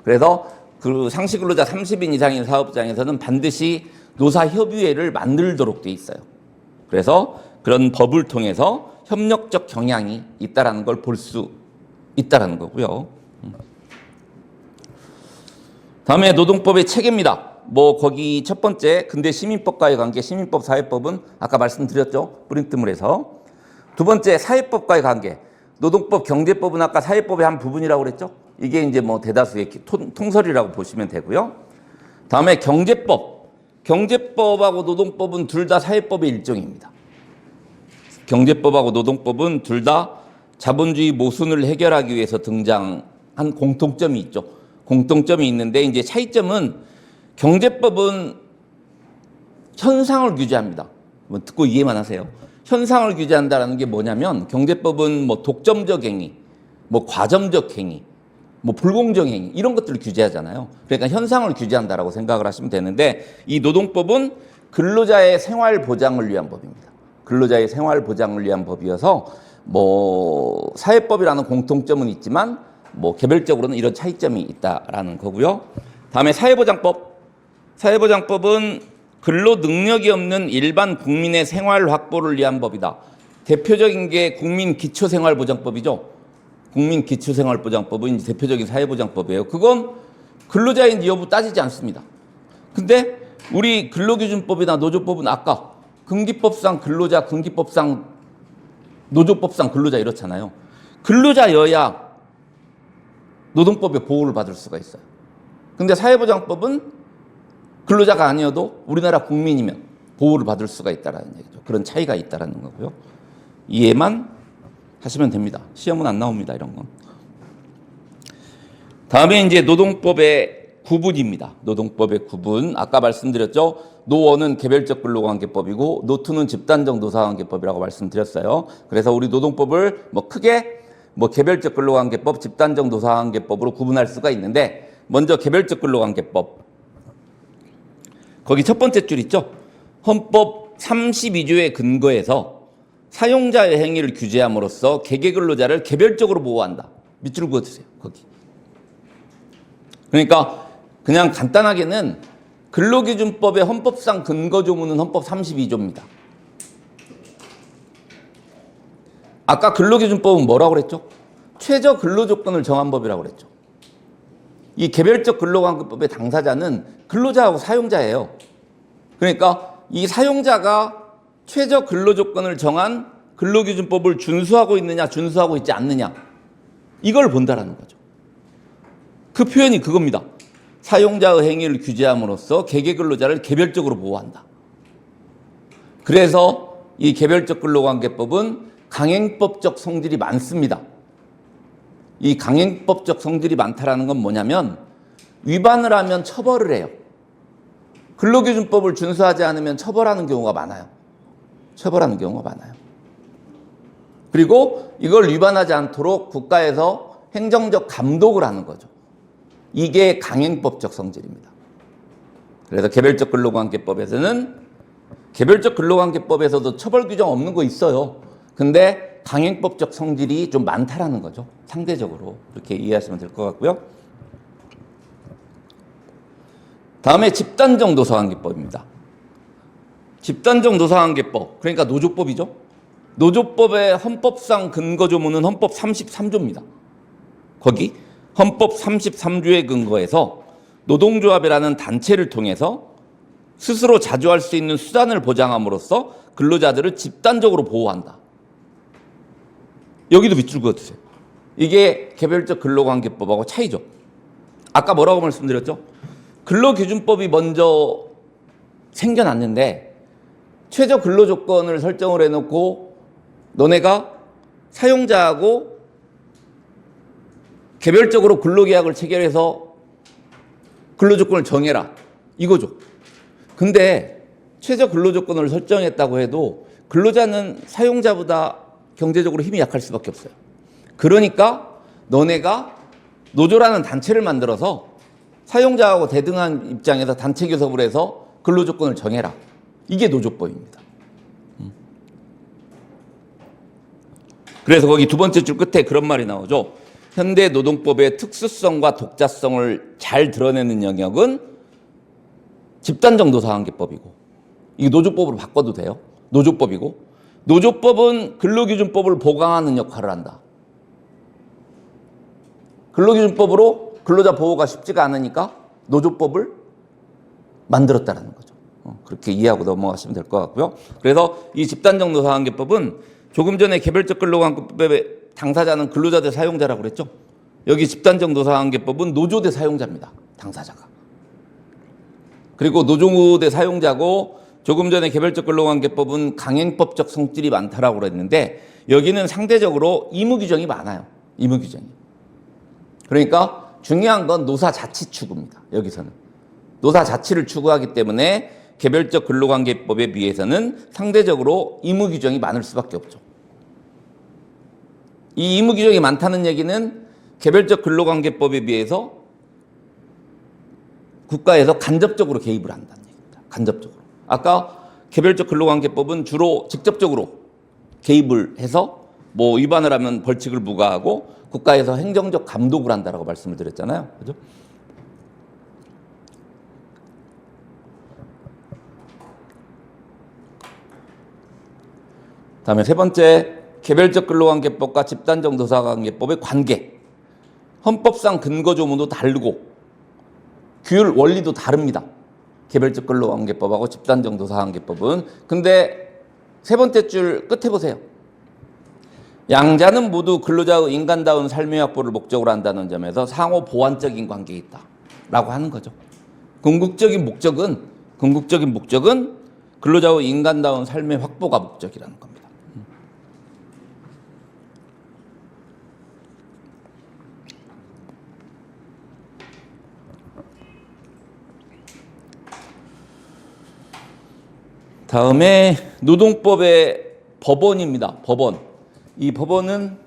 그래서 그 상시 근로자 30인 이상인 사업장에서는 반드시 노사협의회를 만들도록 돼 있어요. 그래서 그런 법을 통해서 협력적 경향이 있다라는 걸 볼 수 있다라는 거고요. 다음에 노동법의 체계입니다. 뭐 거기 첫 번째 근대 시민법과의 관계, 시민법 사회법은 아까 말씀드렸죠. 뿌림뜸을 해서. 두 번째, 사회법과의 관계. 노동법, 경제법은 아까 사회법의 한 부분이라고 그랬죠. 이게 이제 뭐 대다수의 통설이라고 보시면 되고요. 다음에 경제법. 경제법하고 노동법은 둘 다 사회법의 일종입니다. 경제법하고 노동법은 둘 다 자본주의 모순을 해결하기 위해서 등장한 공통점이 있죠. 공통점이 있는데 이제 차이점은 경제법은 현상을 규제합니다. 뭐 듣고 이해만 하세요. 현상을 규제한다는 게 뭐냐면 경제법은 뭐 독점적 행위, 뭐 과점적 행위, 뭐 불공정 행위 이런 것들을 규제하잖아요. 그러니까 현상을 규제한다라고 생각을 하시면 되는데 이 노동법은 근로자의 생활 보장을 위한 법입니다. 근로자의 생활 보장을 위한 법이어서 뭐 사회법이라는 공통점은 있지만 뭐 개별적으로는 이런 차이점이 있다라는 거고요. 다음에 사회보장법. 사회보장법은 근로 능력이 없는 일반 국민의 생활 확보를 위한 법이다. 대표적인 게 국민기초생활보장법이죠. 국민기초생활보장법은 이제 대표적인 사회보장법이에요. 그건 근로자인지 여부 따지지 않습니다. 근데 우리 근로기준법이나 노조법은 아까 근기법상 근로자, 근기법상 노조법상 근로자 이렇잖아요. 근로자여야 노동법의 보호를 받을 수가 있어요. 근데 사회보장법은 근로자가 아니어도 우리나라 국민이면 보호를 받을 수가 있다는 얘기죠. 그런 차이가 있다는 거고요. 이해만 하시면 됩니다. 시험은 안 나옵니다. 이런 건. 다음에 이제 노동법의 구분입니다. 노동법의 구분. 아까 말씀드렸죠. 노1은 개별적 근로관계법이고 노2는 집단적 노사관계법이라고 말씀드렸어요. 그래서 우리 노동법을 뭐 크게 뭐 개별적 근로관계법, 집단적 노사관계법으로 구분할 수가 있는데 먼저 개별적 근로관계법. 거기 첫 번째 줄 있죠? 헌법 32조에 근거해서 사용자의 행위를 규제함으로써 개개 근로자를 개별적으로 보호한다. 밑줄 그어주세요. 거기. 그러니까 그냥 간단하게는 근로기준법의 헌법상 근거조문은 헌법 32조입니다. 아까 근로기준법은 뭐라고 그랬죠? 최저 근로조건을 정한 법이라고 그랬죠. 이 개별적 근로관계법의 당사자는 근로자하고 사용자예요. 그러니까 이 사용자가 최저 근로조건을 정한 근로기준법을 준수하고 있느냐 준수하고 있지 않느냐 이걸 본다라는 거죠. 그 표현이 그겁니다. 사용자의 행위를 규제함으로써 개개 근로자를 개별적으로 보호한다. 그래서 이 개별적 근로관계법은 강행법적 성질이 많습니다. 이 강행법적 성질이 많다라는 건 뭐냐면 위반을 하면 처벌을 해요. 근로기준법을 준수하지 않으면 처벌하는 경우가 많아요. 처벌하는 경우가 많아요. 그리고 이걸 위반하지 않도록 국가에서 행정적 감독을 하는 거죠. 이게 강행법적 성질입니다. 그래서 개별적 근로관계법에서도 처벌 규정 없는 거 있어요. 근데 강행법적 성질이 좀 많다라는 거죠. 상대적으로 그렇게 이해하시면 될 것 같고요. 다음에 집단적 노사관계법입니다. 집단적 노사관계법, 그러니까 노조법이죠. 노조법의 헌법상 근거조문은 헌법 33조입니다. 거기 헌법 33조에 근거해서 노동조합이라는 단체를 통해서 스스로 자주할 수 있는 수단을 보장함으로써 근로자들을 집단적으로 보호한다. 여기도 밑줄 그어두세요. 이게 개별적 근로관계법하고 차이죠. 아까 뭐라고 말씀드렸죠? 근로기준법이 먼저 생겨났는데 최저 근로조건을 설정을 해놓고 너네가 사용자하고 개별적으로 근로계약을 체결해서 근로조건을 정해라. 이거죠. 근데 최저 근로조건을 설정했다고 해도 근로자는 사용자보다 경제적으로 힘이 약할 수밖에 없어요. 그러니까 너네가 노조라는 단체를 만들어서 사용자하고 대등한 입장에서 단체 교섭을 해서 근로조건을 정해라. 이게 노조법입니다. 그래서 거기 두 번째 줄 끝에 그런 말이 나오죠. 현대 노동법의 특수성과 독자성을 잘 드러내는 영역은 집단적 노사관계법이고, 이게 노조법으로 바꿔도 돼요. 노조법이고, 노조법은 근로기준법을 보강하는 역할을 한다. 근로기준법으로 근로자 보호가 쉽지가 않으니까 노조법을 만들었다는 거죠. 그렇게 이해하고 넘어가시면 될 것 같고요. 그래서 이 집단적 노사관계법은 조금 전에 개별적 근로관계법의 당사자는 근로자 대 사용자라고 그랬죠. 여기 집단적 노사관계법은 노조 대 사용자입니다. 당사자가. 그리고 노조 대 사용자고 조금 전에 개별적 근로관계법은 강행법적 성질이 많다라고 그랬는데 여기는 상대적으로 의무 규정이 많아요. 의무 규정이. 그러니까 중요한 건 노사 자치 추구입니다. 여기서는. 노사 자치를 추구하기 때문에 개별적 근로관계법에 비해서는 상대적으로 의무 규정이 많을 수밖에 없죠. 이 의무 규정이 많다는 얘기는 개별적 근로관계법에 비해서 국가에서 간접적으로 개입을 한다는 얘기입니다. 간접적으로. 아까 개별적 근로관계법은 주로 직접적으로 개입을 해서 뭐 위반을 하면 벌칙을 부과하고 국가에서 행정적 감독을 한다라고 말씀을 드렸잖아요. 그죠? 다음에 세 번째, 개별적 근로관계법과 집단적 노사관계법의 관계. 헌법상 근거조문도 다르고 규율 원리도 다릅니다. 개별적 근로관계법하고 집단적 노사관계법은. 근데 세 번째 줄 끝에 보세요. 양자는 모두 근로자의 인간다운 삶의 확보를 목적으로 한다는 점에서 상호 보완적인 관계에 있다라고 하는 거죠. 궁극적인 목적은 근로자의 인간다운 삶의 확보가 목적이라는 겁니다. 다음에 노동법의 법원입니다. 법원. 이 법원은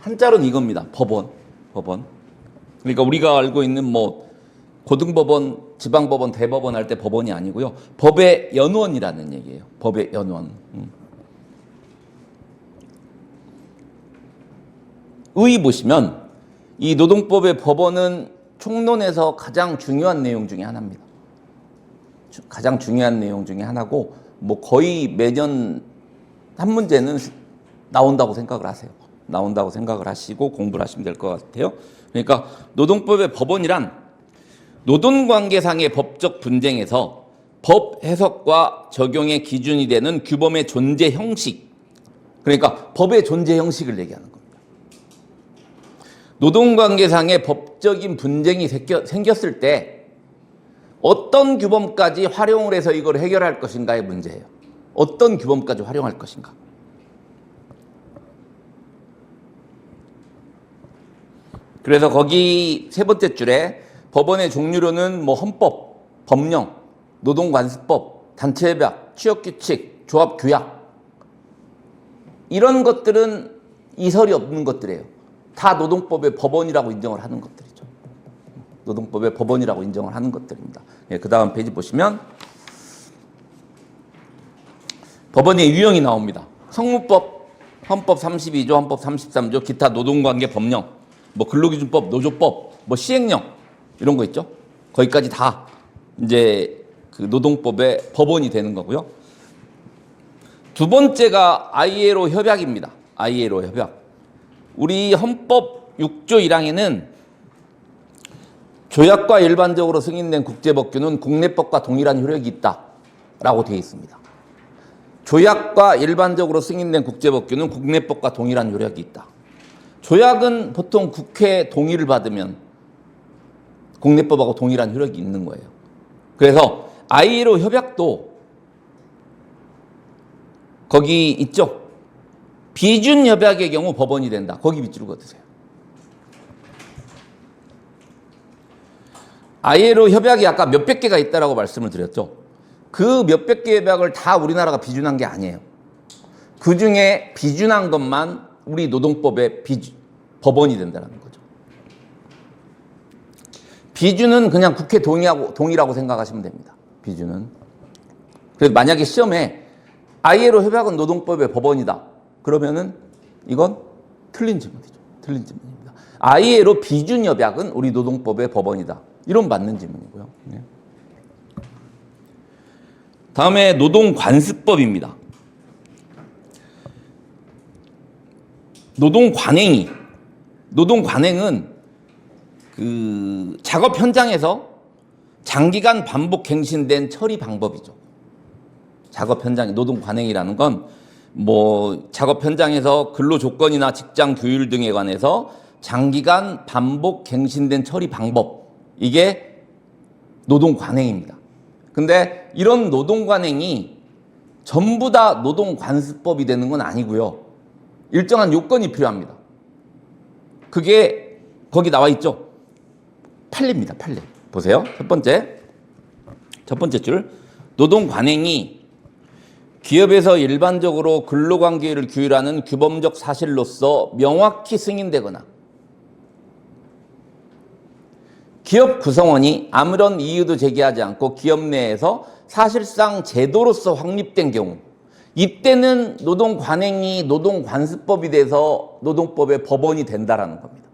한자로는 이겁니다. 법원. 그러니까 우리가 알고 있는 뭐 고등법원, 지방법원, 대법원 할 때 법원이 아니고요. 법의 연원이라는 얘기예요. 법의 연원. 의 보시면 이 노동법의 법원은 총론에서 가장 중요한 내용 중에 하나입니다. 가장 중요한 내용 중에 하나고 뭐 거의 매년 한 문제는 나온다고 생각을 하세요. 나온다고 생각을 하시고 공부를 하시면 될 것 같아요. 그러니까 노동법의 법원이란 노동관계상의 법적 분쟁에서 법 해석과 적용의 기준이 되는 규범의 존재 형식, 그러니까 법의 존재 형식을 얘기하는 겁니다. 노동관계상의 법적인 분쟁이 생겼을 때 어떤 규범까지 활용을 해서 이걸 해결할 것인가의 문제예요. 어떤 규범까지 활용할 것인가. 그래서 거기 세 번째 줄에 법원의 종류로는 뭐 헌법, 법령, 노동관습법, 단체협약, 취업규칙, 조합규약 이런 것들은 이설이 없는 것들이에요. 다 노동법의 법원이라고 인정을 하는 것들이죠. 노동법의 법원이라고 인정을 하는 것들입니다. 예, 그 다음 페이지 보시면 법원의 유형이 나옵니다. 성무법, 헌법 32조, 헌법 33조, 기타 노동관계 법령, 뭐 근로기준법, 노조법, 뭐 시행령 이런 거 있죠. 거기까지 다 이제 그 노동법의 법원이 되는 거고요. 두 번째가 ILO 협약입니다. ILO 협약. 우리 헌법 6조 1항에는 조약과 일반적으로 승인된 국제법규는 국내법과 동일한 효력이 있다라고 되어 있습니다. 조약과 일반적으로 승인된 국제법규는 국내법과 동일한 효력이 있다. 조약은 보통 국회 동의를 받으면 국내법하고 동일한 효력이 있는 거예요. 그래서 ILO 협약도 거기 있죠. 비준 협약의 경우 법원이 된다. 거기 밑줄을 그어두세요. ILO 협약이 아까 몇백 개가 있다라고 말씀을 드렸죠. 그 몇백 개 협약을 다 우리나라가 비준한 게 아니에요. 그 중에 비준한 것만 우리 노동법의 법원이 된다는 거죠. 비준은 그냥 국회 동의라고 생각하시면 됩니다. 비준은. 그래서 만약에 시험에 ILO 협약은 노동법의 법원이다. 그러면은 이건 틀린 질문이죠. 틀린 질문입니다. ILO 비준 협약은 우리 노동법의 법원이다. 이런 맞는 질문이고요. 네. 다음에 노동관습법입니다. 노동관행은 그 작업 현장에서 장기간 반복 갱신된 처리 방법이죠. 작업 현장에 노동관행이라는 건 뭐 작업 현장에서 근로 조건이나 직장 규율 등에 관해서 장기간 반복 갱신된 처리 방법, 이게 노동관행입니다. 근데 이런 노동관행이 전부 다 노동관습법이 되는 건 아니고요. 일정한 요건이 필요합니다. 그게 거기 나와 있죠. 판례입니다. 판례. 보세요. 첫 번째 줄. 노동관행이 기업에서 일반적으로 근로관계를 규율하는 규범적 사실로서 명확히 승인되거나 기업 구성원이 아무런 이유도 제기하지 않고 기업 내에서 사실상 제도로서 확립된 경우, 이때는 노동관행이 노동관습법이 돼서 노동법의 법원이 된다라는 겁니다.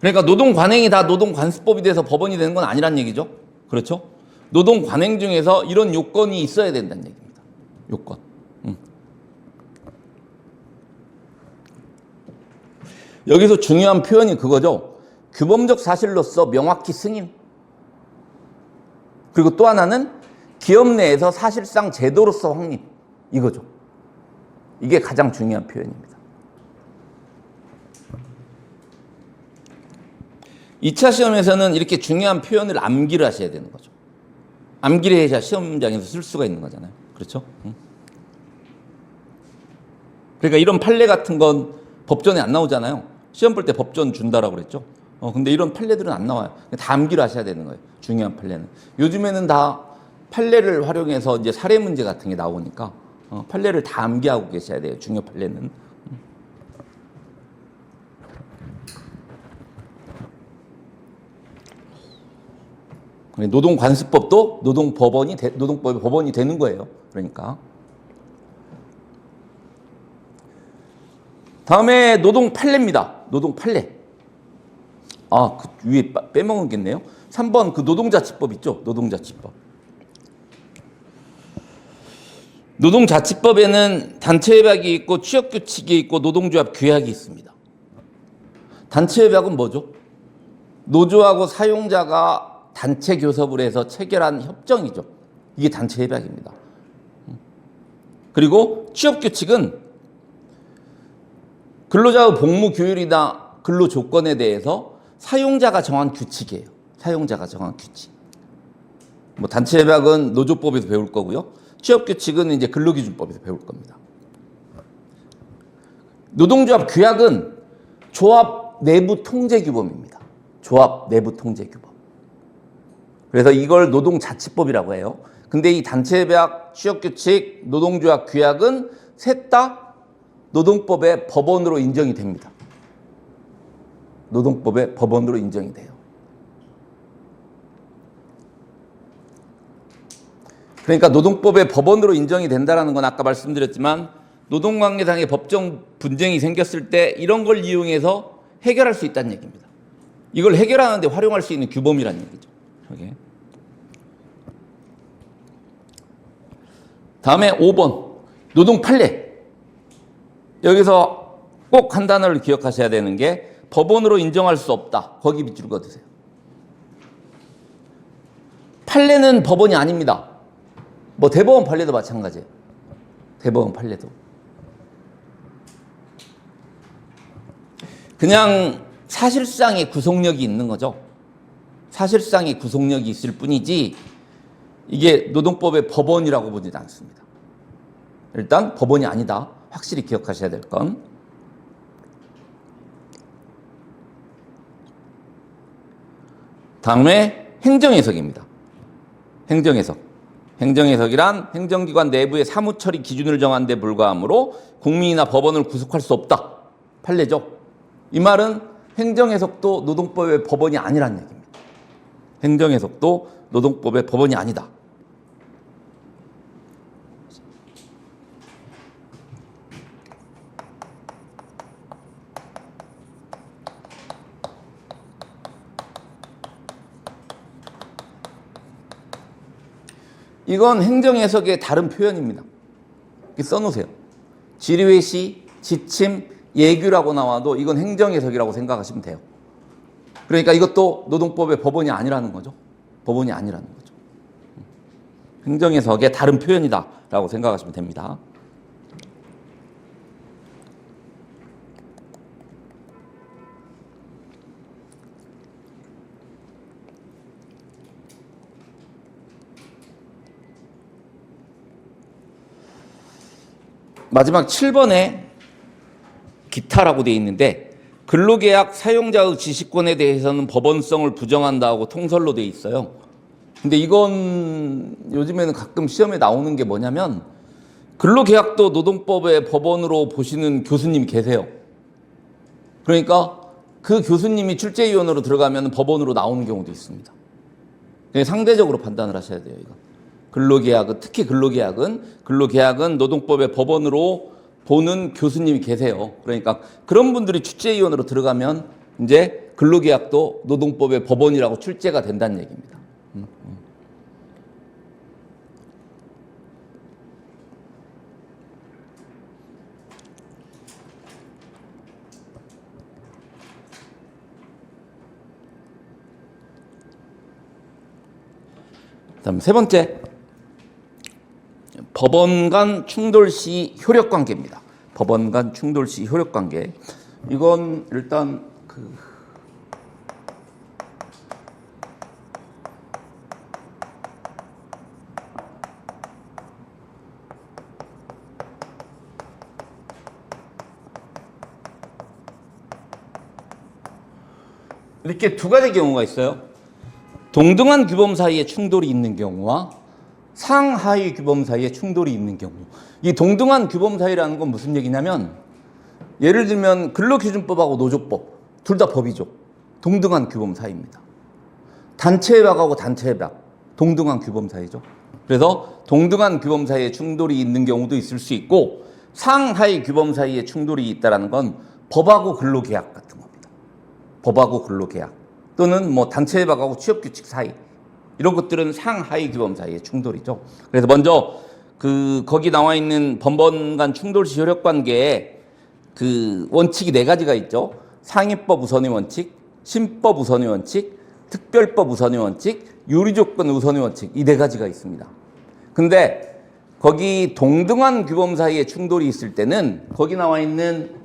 그러니까 노동관행이 다 노동관습법이 돼서 법원이 되는 건 아니란 얘기죠. 그렇죠? 노동관행 중에서 이런 요건이 있어야 된다는 얘기입니다. 요건. 여기서 중요한 표현이 그거죠. 규범적 사실로서 명확히 승인. 그리고 또 하나는 기업 내에서 사실상 제도로서 확립. 이거죠. 이게 가장 중요한 표현입니다. 2차 시험에서는 이렇게 중요한 표현을 암기를 하셔야 되는 거죠. 암기를 해야 시험장에서 쓸 수가 있는 거잖아요. 그렇죠? 그러니까 이런 판례 같은 건 법전에 안 나오잖아요. 시험 볼 때 법전 준다라고 그랬죠. 근데 이런 판례들은 안 나와요. 다 암기를 하셔야 되는 거예요. 중요한 판례는. 요즘에는 다 판례를 활용해서 이제 사례 문제 같은 게 나오니까 판례를 다 암기하고 계셔야 돼요. 중요 판례는. 노동관습법도 노동법의 법원이 되는 거예요. 그러니까. 다음에 노동판례입니다. 노동판례. 아, 그 위에 빼먹었겠네요. 3번 그 노동자치법 있죠? 노동자치법. 노동자치법에는 단체협약이 있고 취업규칙이 있고 노동조합 규약이 있습니다. 단체협약은 뭐죠? 노조하고 사용자가 단체 교섭을 해서 체결한 협정이죠. 이게 단체협약입니다. 그리고 취업규칙은 근로자의 복무 규율이나 근로 조건에 대해서 사용자가 정한 규칙이에요. 사용자가 정한 규칙. 뭐 단체협약은 노조법에서 배울 거고요. 취업규칙은 이제 근로기준법에서 배울 겁니다. 노동조합 규약은 조합 내부 통제 규범입니다. 조합 내부 통제 규범. 그래서 이걸 노동자치법이라고 해요. 근데 이 단체협약, 취업규칙, 노동조합 규약은 셋 다 노동법의 법원으로 인정이 됩니다. 노동법의 법원으로 인정이 돼요. 그러니까 노동법의 법원으로 인정이 된다는 건 아까 말씀드렸지만 노동관계상의 법정 분쟁이 생겼을 때 이런 걸 이용해서 해결할 수 있다는 얘기입니다. 이걸 해결하는 데 활용할 수 있는 규범이라는 얘기죠. 여기. 다음에 5번 노동 판례. 여기서 꼭 한 단어를 기억하셔야 되는 게 법원으로 인정할 수 없다. 거기 밑줄 그어두세요. 판례는 법원이 아닙니다. 뭐 대법원 판례도 마찬가지예요. 대법원 판례도. 그냥 사실상의 구속력이 있는 거죠. 사실상의 구속력이 있을 뿐이지 이게 노동법의 법원이라고 보지는 않습니다. 일단 법원이 아니다. 확실히 기억하셔야 될 건. 다음에 행정해석입니다. 행정해석. 행정해석이란 행정기관 내부의 사무처리 기준을 정한 데 불과하므로 국민이나 법원을 구속할 수 없다. 판례죠. 이 말은 행정해석도 노동법의 법원이 아니라는 얘기입니다. 행정해석도 노동법의 법원이 아니다. 이건 행정해석의 다른 표현입니다. 이렇게 써놓으세요. 지리회시, 지침, 예규라고 나와도 이건 행정해석이라고 생각하시면 돼요. 그러니까 이것도 노동법의 법원이 아니라는 거죠. 법원이 아니라는 거죠. 행정해석의 다른 표현이다라고 생각하시면 됩니다. 마지막 7번에 기타라고 되어 있는데 근로계약 사용자의 지시권에 대해서는 법원성을 부정한다고 통설로 되어 있어요. 근데 이건 요즘에는 가끔 시험에 나오는 게 뭐냐면 근로계약도 노동법의 법원으로 보시는 교수님이 계세요. 그러니까 그 교수님이 출제위원으로 들어가면 법원으로 나오는 경우도 있습니다. 상대적으로 판단을 하셔야 돼요. 이거. 근로계약은 특히 근로계약은 노동법의 법원으로 보는 교수님이 계세요. 그러니까 그런 분들이 출제위원으로 들어가면 이제 근로계약도 노동법의 법원이라고 출제가 된다는 얘기입니다. 다음 세 번째. 법원 간 충돌 시 효력 관계입니다. 법원 간 충돌 시 효력 관계. 이건 일단 이렇게 두 가지 경우가 있어요. 동등한 규범 사이에 충돌이 있는 경우와 상하위 규범 사이에 충돌이 있는 경우. 이 동등한 규범 사이라는 건 무슨 얘기냐면 예를 들면 근로기준법하고 노조법 둘 다 법이죠. 동등한 규범 사이입니다. 단체협약하고 단체협약 동등한 규범 사이죠. 그래서 동등한 규범 사이에 충돌이 있는 경우도 있을 수 있고 상하위 규범 사이에 충돌이 있다는 건 법하고 근로계약 같은 겁니다. 법하고 근로계약 또는 뭐 단체협약하고 취업규칙 사이 이런 것들은 상하위 규범 사이의 충돌이죠. 그래서 먼저 거기 나와 있는 법원 간 충돌 시 효력 관계에 원칙이 네 가지가 있죠. 상위법 우선의 원칙, 신법 우선의 원칙, 특별법 우선의 원칙, 유리조건 우선의 원칙 이 네 가지가 있습니다. 근데 거기 동등한 규범 사이에 충돌이 있을 때는 거기 나와 있는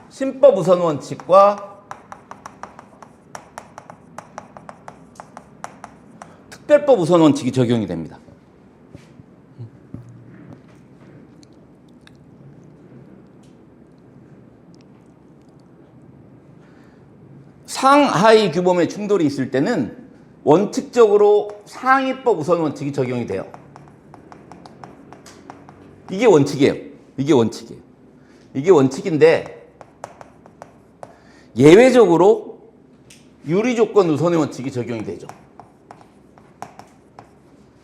신법 우선 원칙과 특별법 우선 원칙이 적용이 됩니다. 상하위 규범의 충돌이 있을 때는 원칙적으로 상위법 우선 원칙이 적용이 돼요. 이게 원칙이에요. 이게 원칙이에요. 이게 원칙인데 예외적으로 유리조건 우선의 원칙이 적용이 되죠.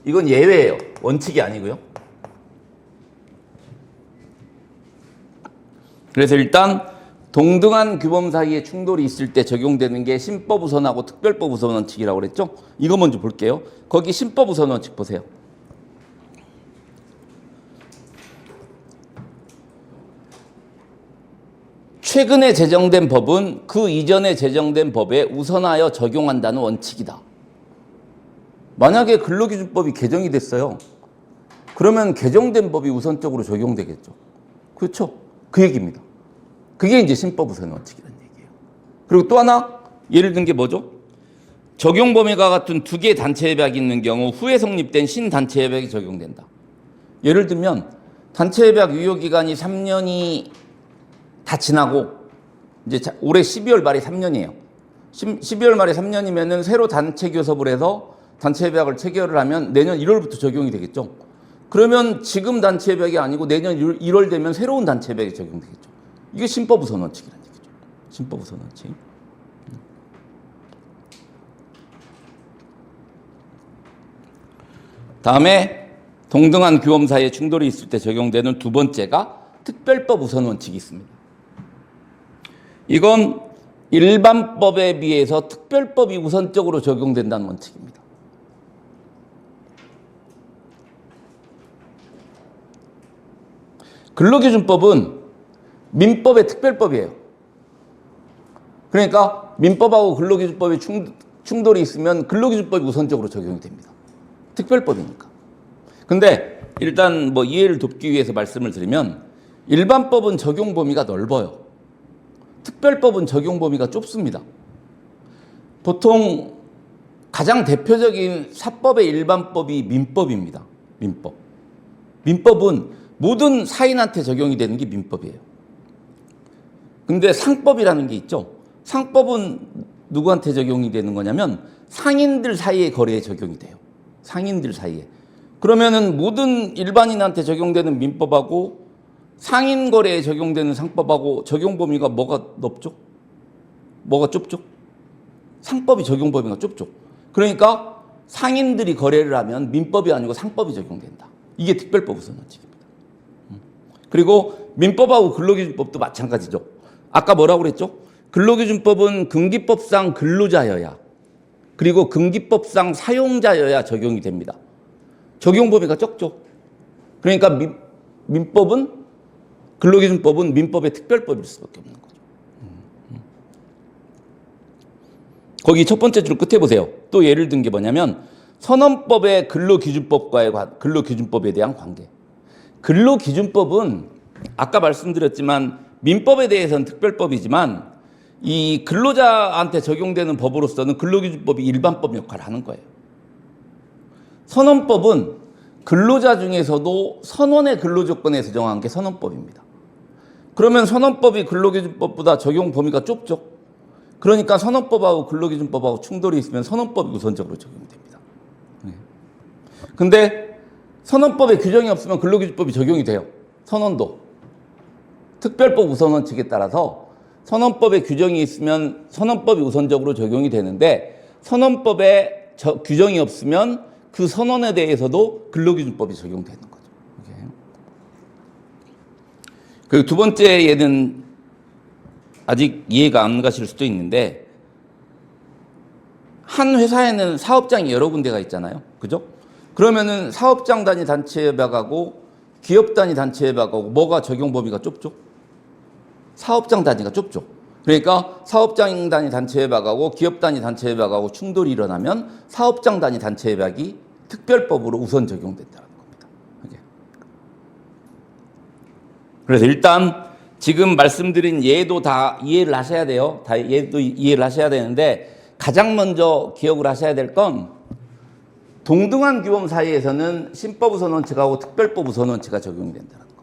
이건 예외예요. 원칙이 아니고요. 그래서 일단 동등한 규범 사이에 충돌이 있을 때 적용되는 게 신법 우선하고 특별법 우선 원칙이라고 그랬죠? 이거 먼저 볼게요. 거기 신법 우선 원칙 보세요. 최근에 제정된 법은 그 이전에 제정된 법에 우선하여 적용한다는 원칙이다. 만약에 근로기준법이 개정이 됐어요. 그러면 개정된 법이 우선적으로 적용되겠죠. 그렇죠? 그 얘기입니다. 그게 이제 신법 우선 원칙이라는 얘기예요. 그리고 또 하나 예를 든 게 뭐죠? 적용 범위가 같은 두 개의 단체 협약이 있는 경우 후에 성립된 신단체 협약이 적용된다. 예를 들면 단체 협약 유효 기간이 3년이 다 지나고 이제 올해 12월 말이 3년이에요. 12월 말에 3년이면은 새로 단체 교섭을 해서 단체 협약을 체결을 하면 내년 1월부터 적용이 되겠죠. 그러면 지금 단체 협약이 아니고 내년 1월 되면 새로운 단체 협약이 적용되겠죠. 이게 신법 우선 원칙이라는 얘기죠. 신법 우선 원칙. 다음에 동등한 규범 사이에 충돌이 있을 때 적용되는 두 번째가 특별법 우선 원칙이 있습니다. 이건 일반법에 비해서 특별법이 우선적으로 적용된다는 원칙입니다. 근로기준법은 민법의 특별법이에요. 그러니까 민법하고 근로기준법이 충돌이 있으면 근로기준법이 우선적으로 적용이 됩니다. 특별법이니까. 근데 일단 뭐 이해를 돕기 위해서 말씀을 드리면 일반법은 적용 범위가 넓어요. 특별법은 적용 범위가 좁습니다. 보통 가장 대표적인 사법의 일반법이 민법입니다. 민법. 민법은 모든 사인한테 적용이 되는 게 민법이에요. 근데 상법이라는 게 있죠. 상법은 누구한테 적용이 되는 거냐면 상인들 사이의 거래에 적용이 돼요. 상인들 사이에. 그러면은 모든 일반인한테 적용되는 민법하고 상인 거래에 적용되는 상법하고 적용 범위가 뭐가 넓죠? 뭐가 좁죠? 상법이 적용 범위가 좁죠. 그러니까 상인들이 거래를 하면 민법이 아니고 상법이 적용된다. 이게 특별법 우선 원칙입니다. 그리고 민법하고 근로기준법도 마찬가지죠. 아까 뭐라고 그랬죠? 근로기준법은 금기법상 근로자여야 그리고 금기법상 사용자여야 적용이 됩니다. 적용 범위가 적죠. 그러니까 민법은 근로기준법은 민법의 특별법일 수밖에 없는 거죠. 거기 첫 번째 줄 끝에 보세요. 또 예를 든 게 뭐냐면 선언법의 근로기준법과의 근로기준법에 대한 관계. 근로기준법은 아까 말씀드렸지만 민법에 대해서는 특별법이지만 이 근로자한테 적용되는 법으로서는 근로기준법이 일반법 역할을 하는 거예요. 선언법은 근로자 중에서도 선원의 근로조건에서 정한 게 선언법입니다. 그러면 선언법이 근로기준법보다 적용 범위가 좁죠. 그러니까 선언법하고 근로기준법하고 충돌이 있으면 선언법이 우선적으로 적용됩니다. 근데 선언법에 규정이 없으면 근로기준법이 적용이 돼요. 선언도. 특별법 우선 원칙에 따라서 선언법에 규정이 있으면 선언법이 우선적으로 적용이 되는데 선언법에 규정이 없으면 그 선언에 대해서도 근로기준법이 적용되는 거죠. 그리고 두 번째 예는 아직 이해가 안 가실 수도 있는데 한 회사에는 사업장이 여러 군데가 있잖아요. 그죠? 그러면은 사업장 단위 단체 협약하고 기업 단위 단체 협약하고 뭐가 적용 범위가 좁죠? 사업장 단위가 좁죠. 그러니까 사업장 단위 단체 협약하고 기업 단위 단체 협약하고 충돌이 일어나면 사업장 단위 단체 협약이 특별법으로 우선 적용된다는 겁니다. 그래서 일단 지금 말씀드린 예도 다 이해를 하셔야 돼요. 다 예도 이해를 하셔야 되는데 가장 먼저 기억을 하셔야 될 건 동등한 규범 사이에서는 신법 우선 원칙하고 특별법 우선 원칙이 적용이 된다는 겁니다.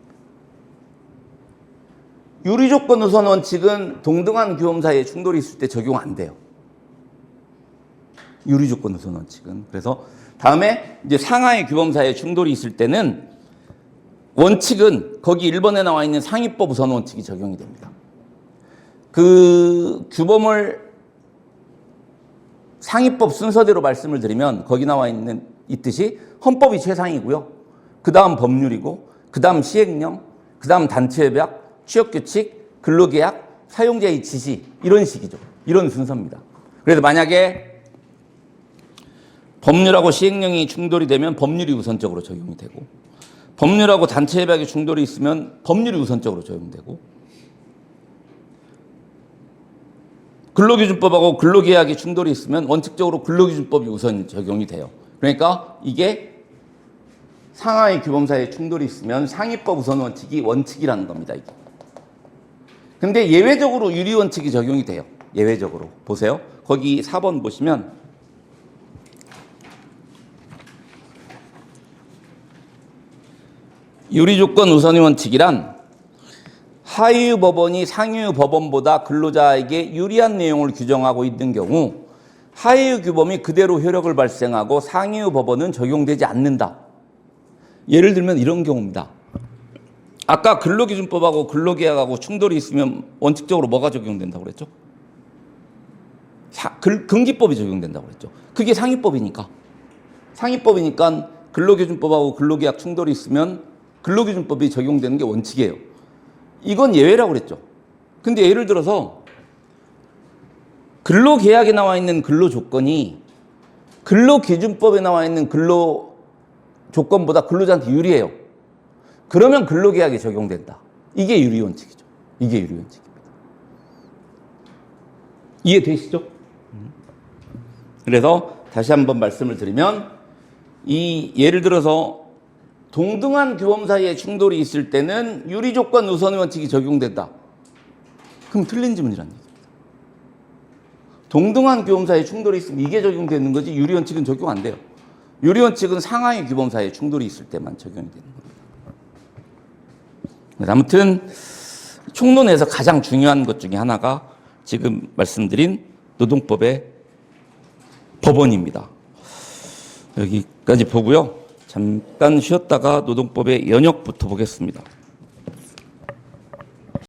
유리조건 우선 원칙은 동등한 규범 사이에 충돌이 있을 때 적용 안 돼요. 유리조건 우선 원칙은. 그래서 다음에 이제 상하의 규범 사이에 충돌이 있을 때는 원칙은 거기 1번에 나와 있는 상위법 우선 원칙이 적용이 됩니다. 그 규범을 상위법 순서대로 말씀을 드리면 거기 나와 있듯이 헌법이 최상이고요. 그 다음 법률이고, 그 다음 시행령, 그 다음 단체협약, 취업규칙, 근로계약, 사용자의 지시, 이런 식이죠. 이런 순서입니다. 그래서 만약에 법률하고 시행령이 충돌이 되면 법률이 우선적으로 적용이 되고, 법률하고 단체협약의 충돌이 있으면 법률이 우선적으로 적용되고, 근로기준법하고 근로계약의 충돌이 있으면 원칙적으로 근로기준법이 우선 적용이 돼요. 그러니까 이게 상하의 규범사의 충돌이 있으면 상위법 우선 원칙이 원칙이라는 겁니다. 이게. 근데 예외적으로 유리원칙이 적용이 돼요. 예외적으로. 보세요. 거기 4번 보시면 유리조건 우선의 원칙이란 하위 법원이 상위 법원보다 근로자에게 유리한 내용을 규정하고 있는 경우 하위 규범이 그대로 효력을 발생하고 상위 법원은 적용되지 않는다. 예를 들면 이런 경우입니다. 아까 근로기준법하고 근로계약하고 충돌이 있으면 원칙적으로 뭐가 적용된다고 그랬죠? 근기법이 적용된다고 그랬죠. 그게 상위법이니까. 상위법이니까 근로기준법하고 근로계약 충돌이 있으면 근로기준법이 적용되는 게 원칙이에요. 이건 예외라고 그랬죠. 근데 예를 들어서 근로계약에 나와 있는 근로조건이 근로기준법에 나와 있는 근로조건보다 근로자한테 유리해요. 그러면 근로계약이 적용된다. 이게 유리원칙이죠. 이게 유리원칙입니다. 이해되시죠? 그래서 다시 한번 말씀을 드리면 예를 들어서 동등한 규범 사이에 충돌이 있을 때는 유리조건 우선의 원칙이 적용된다. 그럼 틀린 지문이라는 얘기입니다. 동등한 규범 사이에 충돌이 있으면 이게 적용되는 거지 유리원칙은 적용 안 돼요. 유리원칙은 상하의 규범 사이에 충돌이 있을 때만 적용이 되는 겁니다. 아무튼 총론에서 가장 중요한 것 중에 하나가 지금 말씀드린 노동법의 법원입니다. 여기까지 보고요. 잠깐 쉬었다가 노동법의 연역부터 보겠습니다.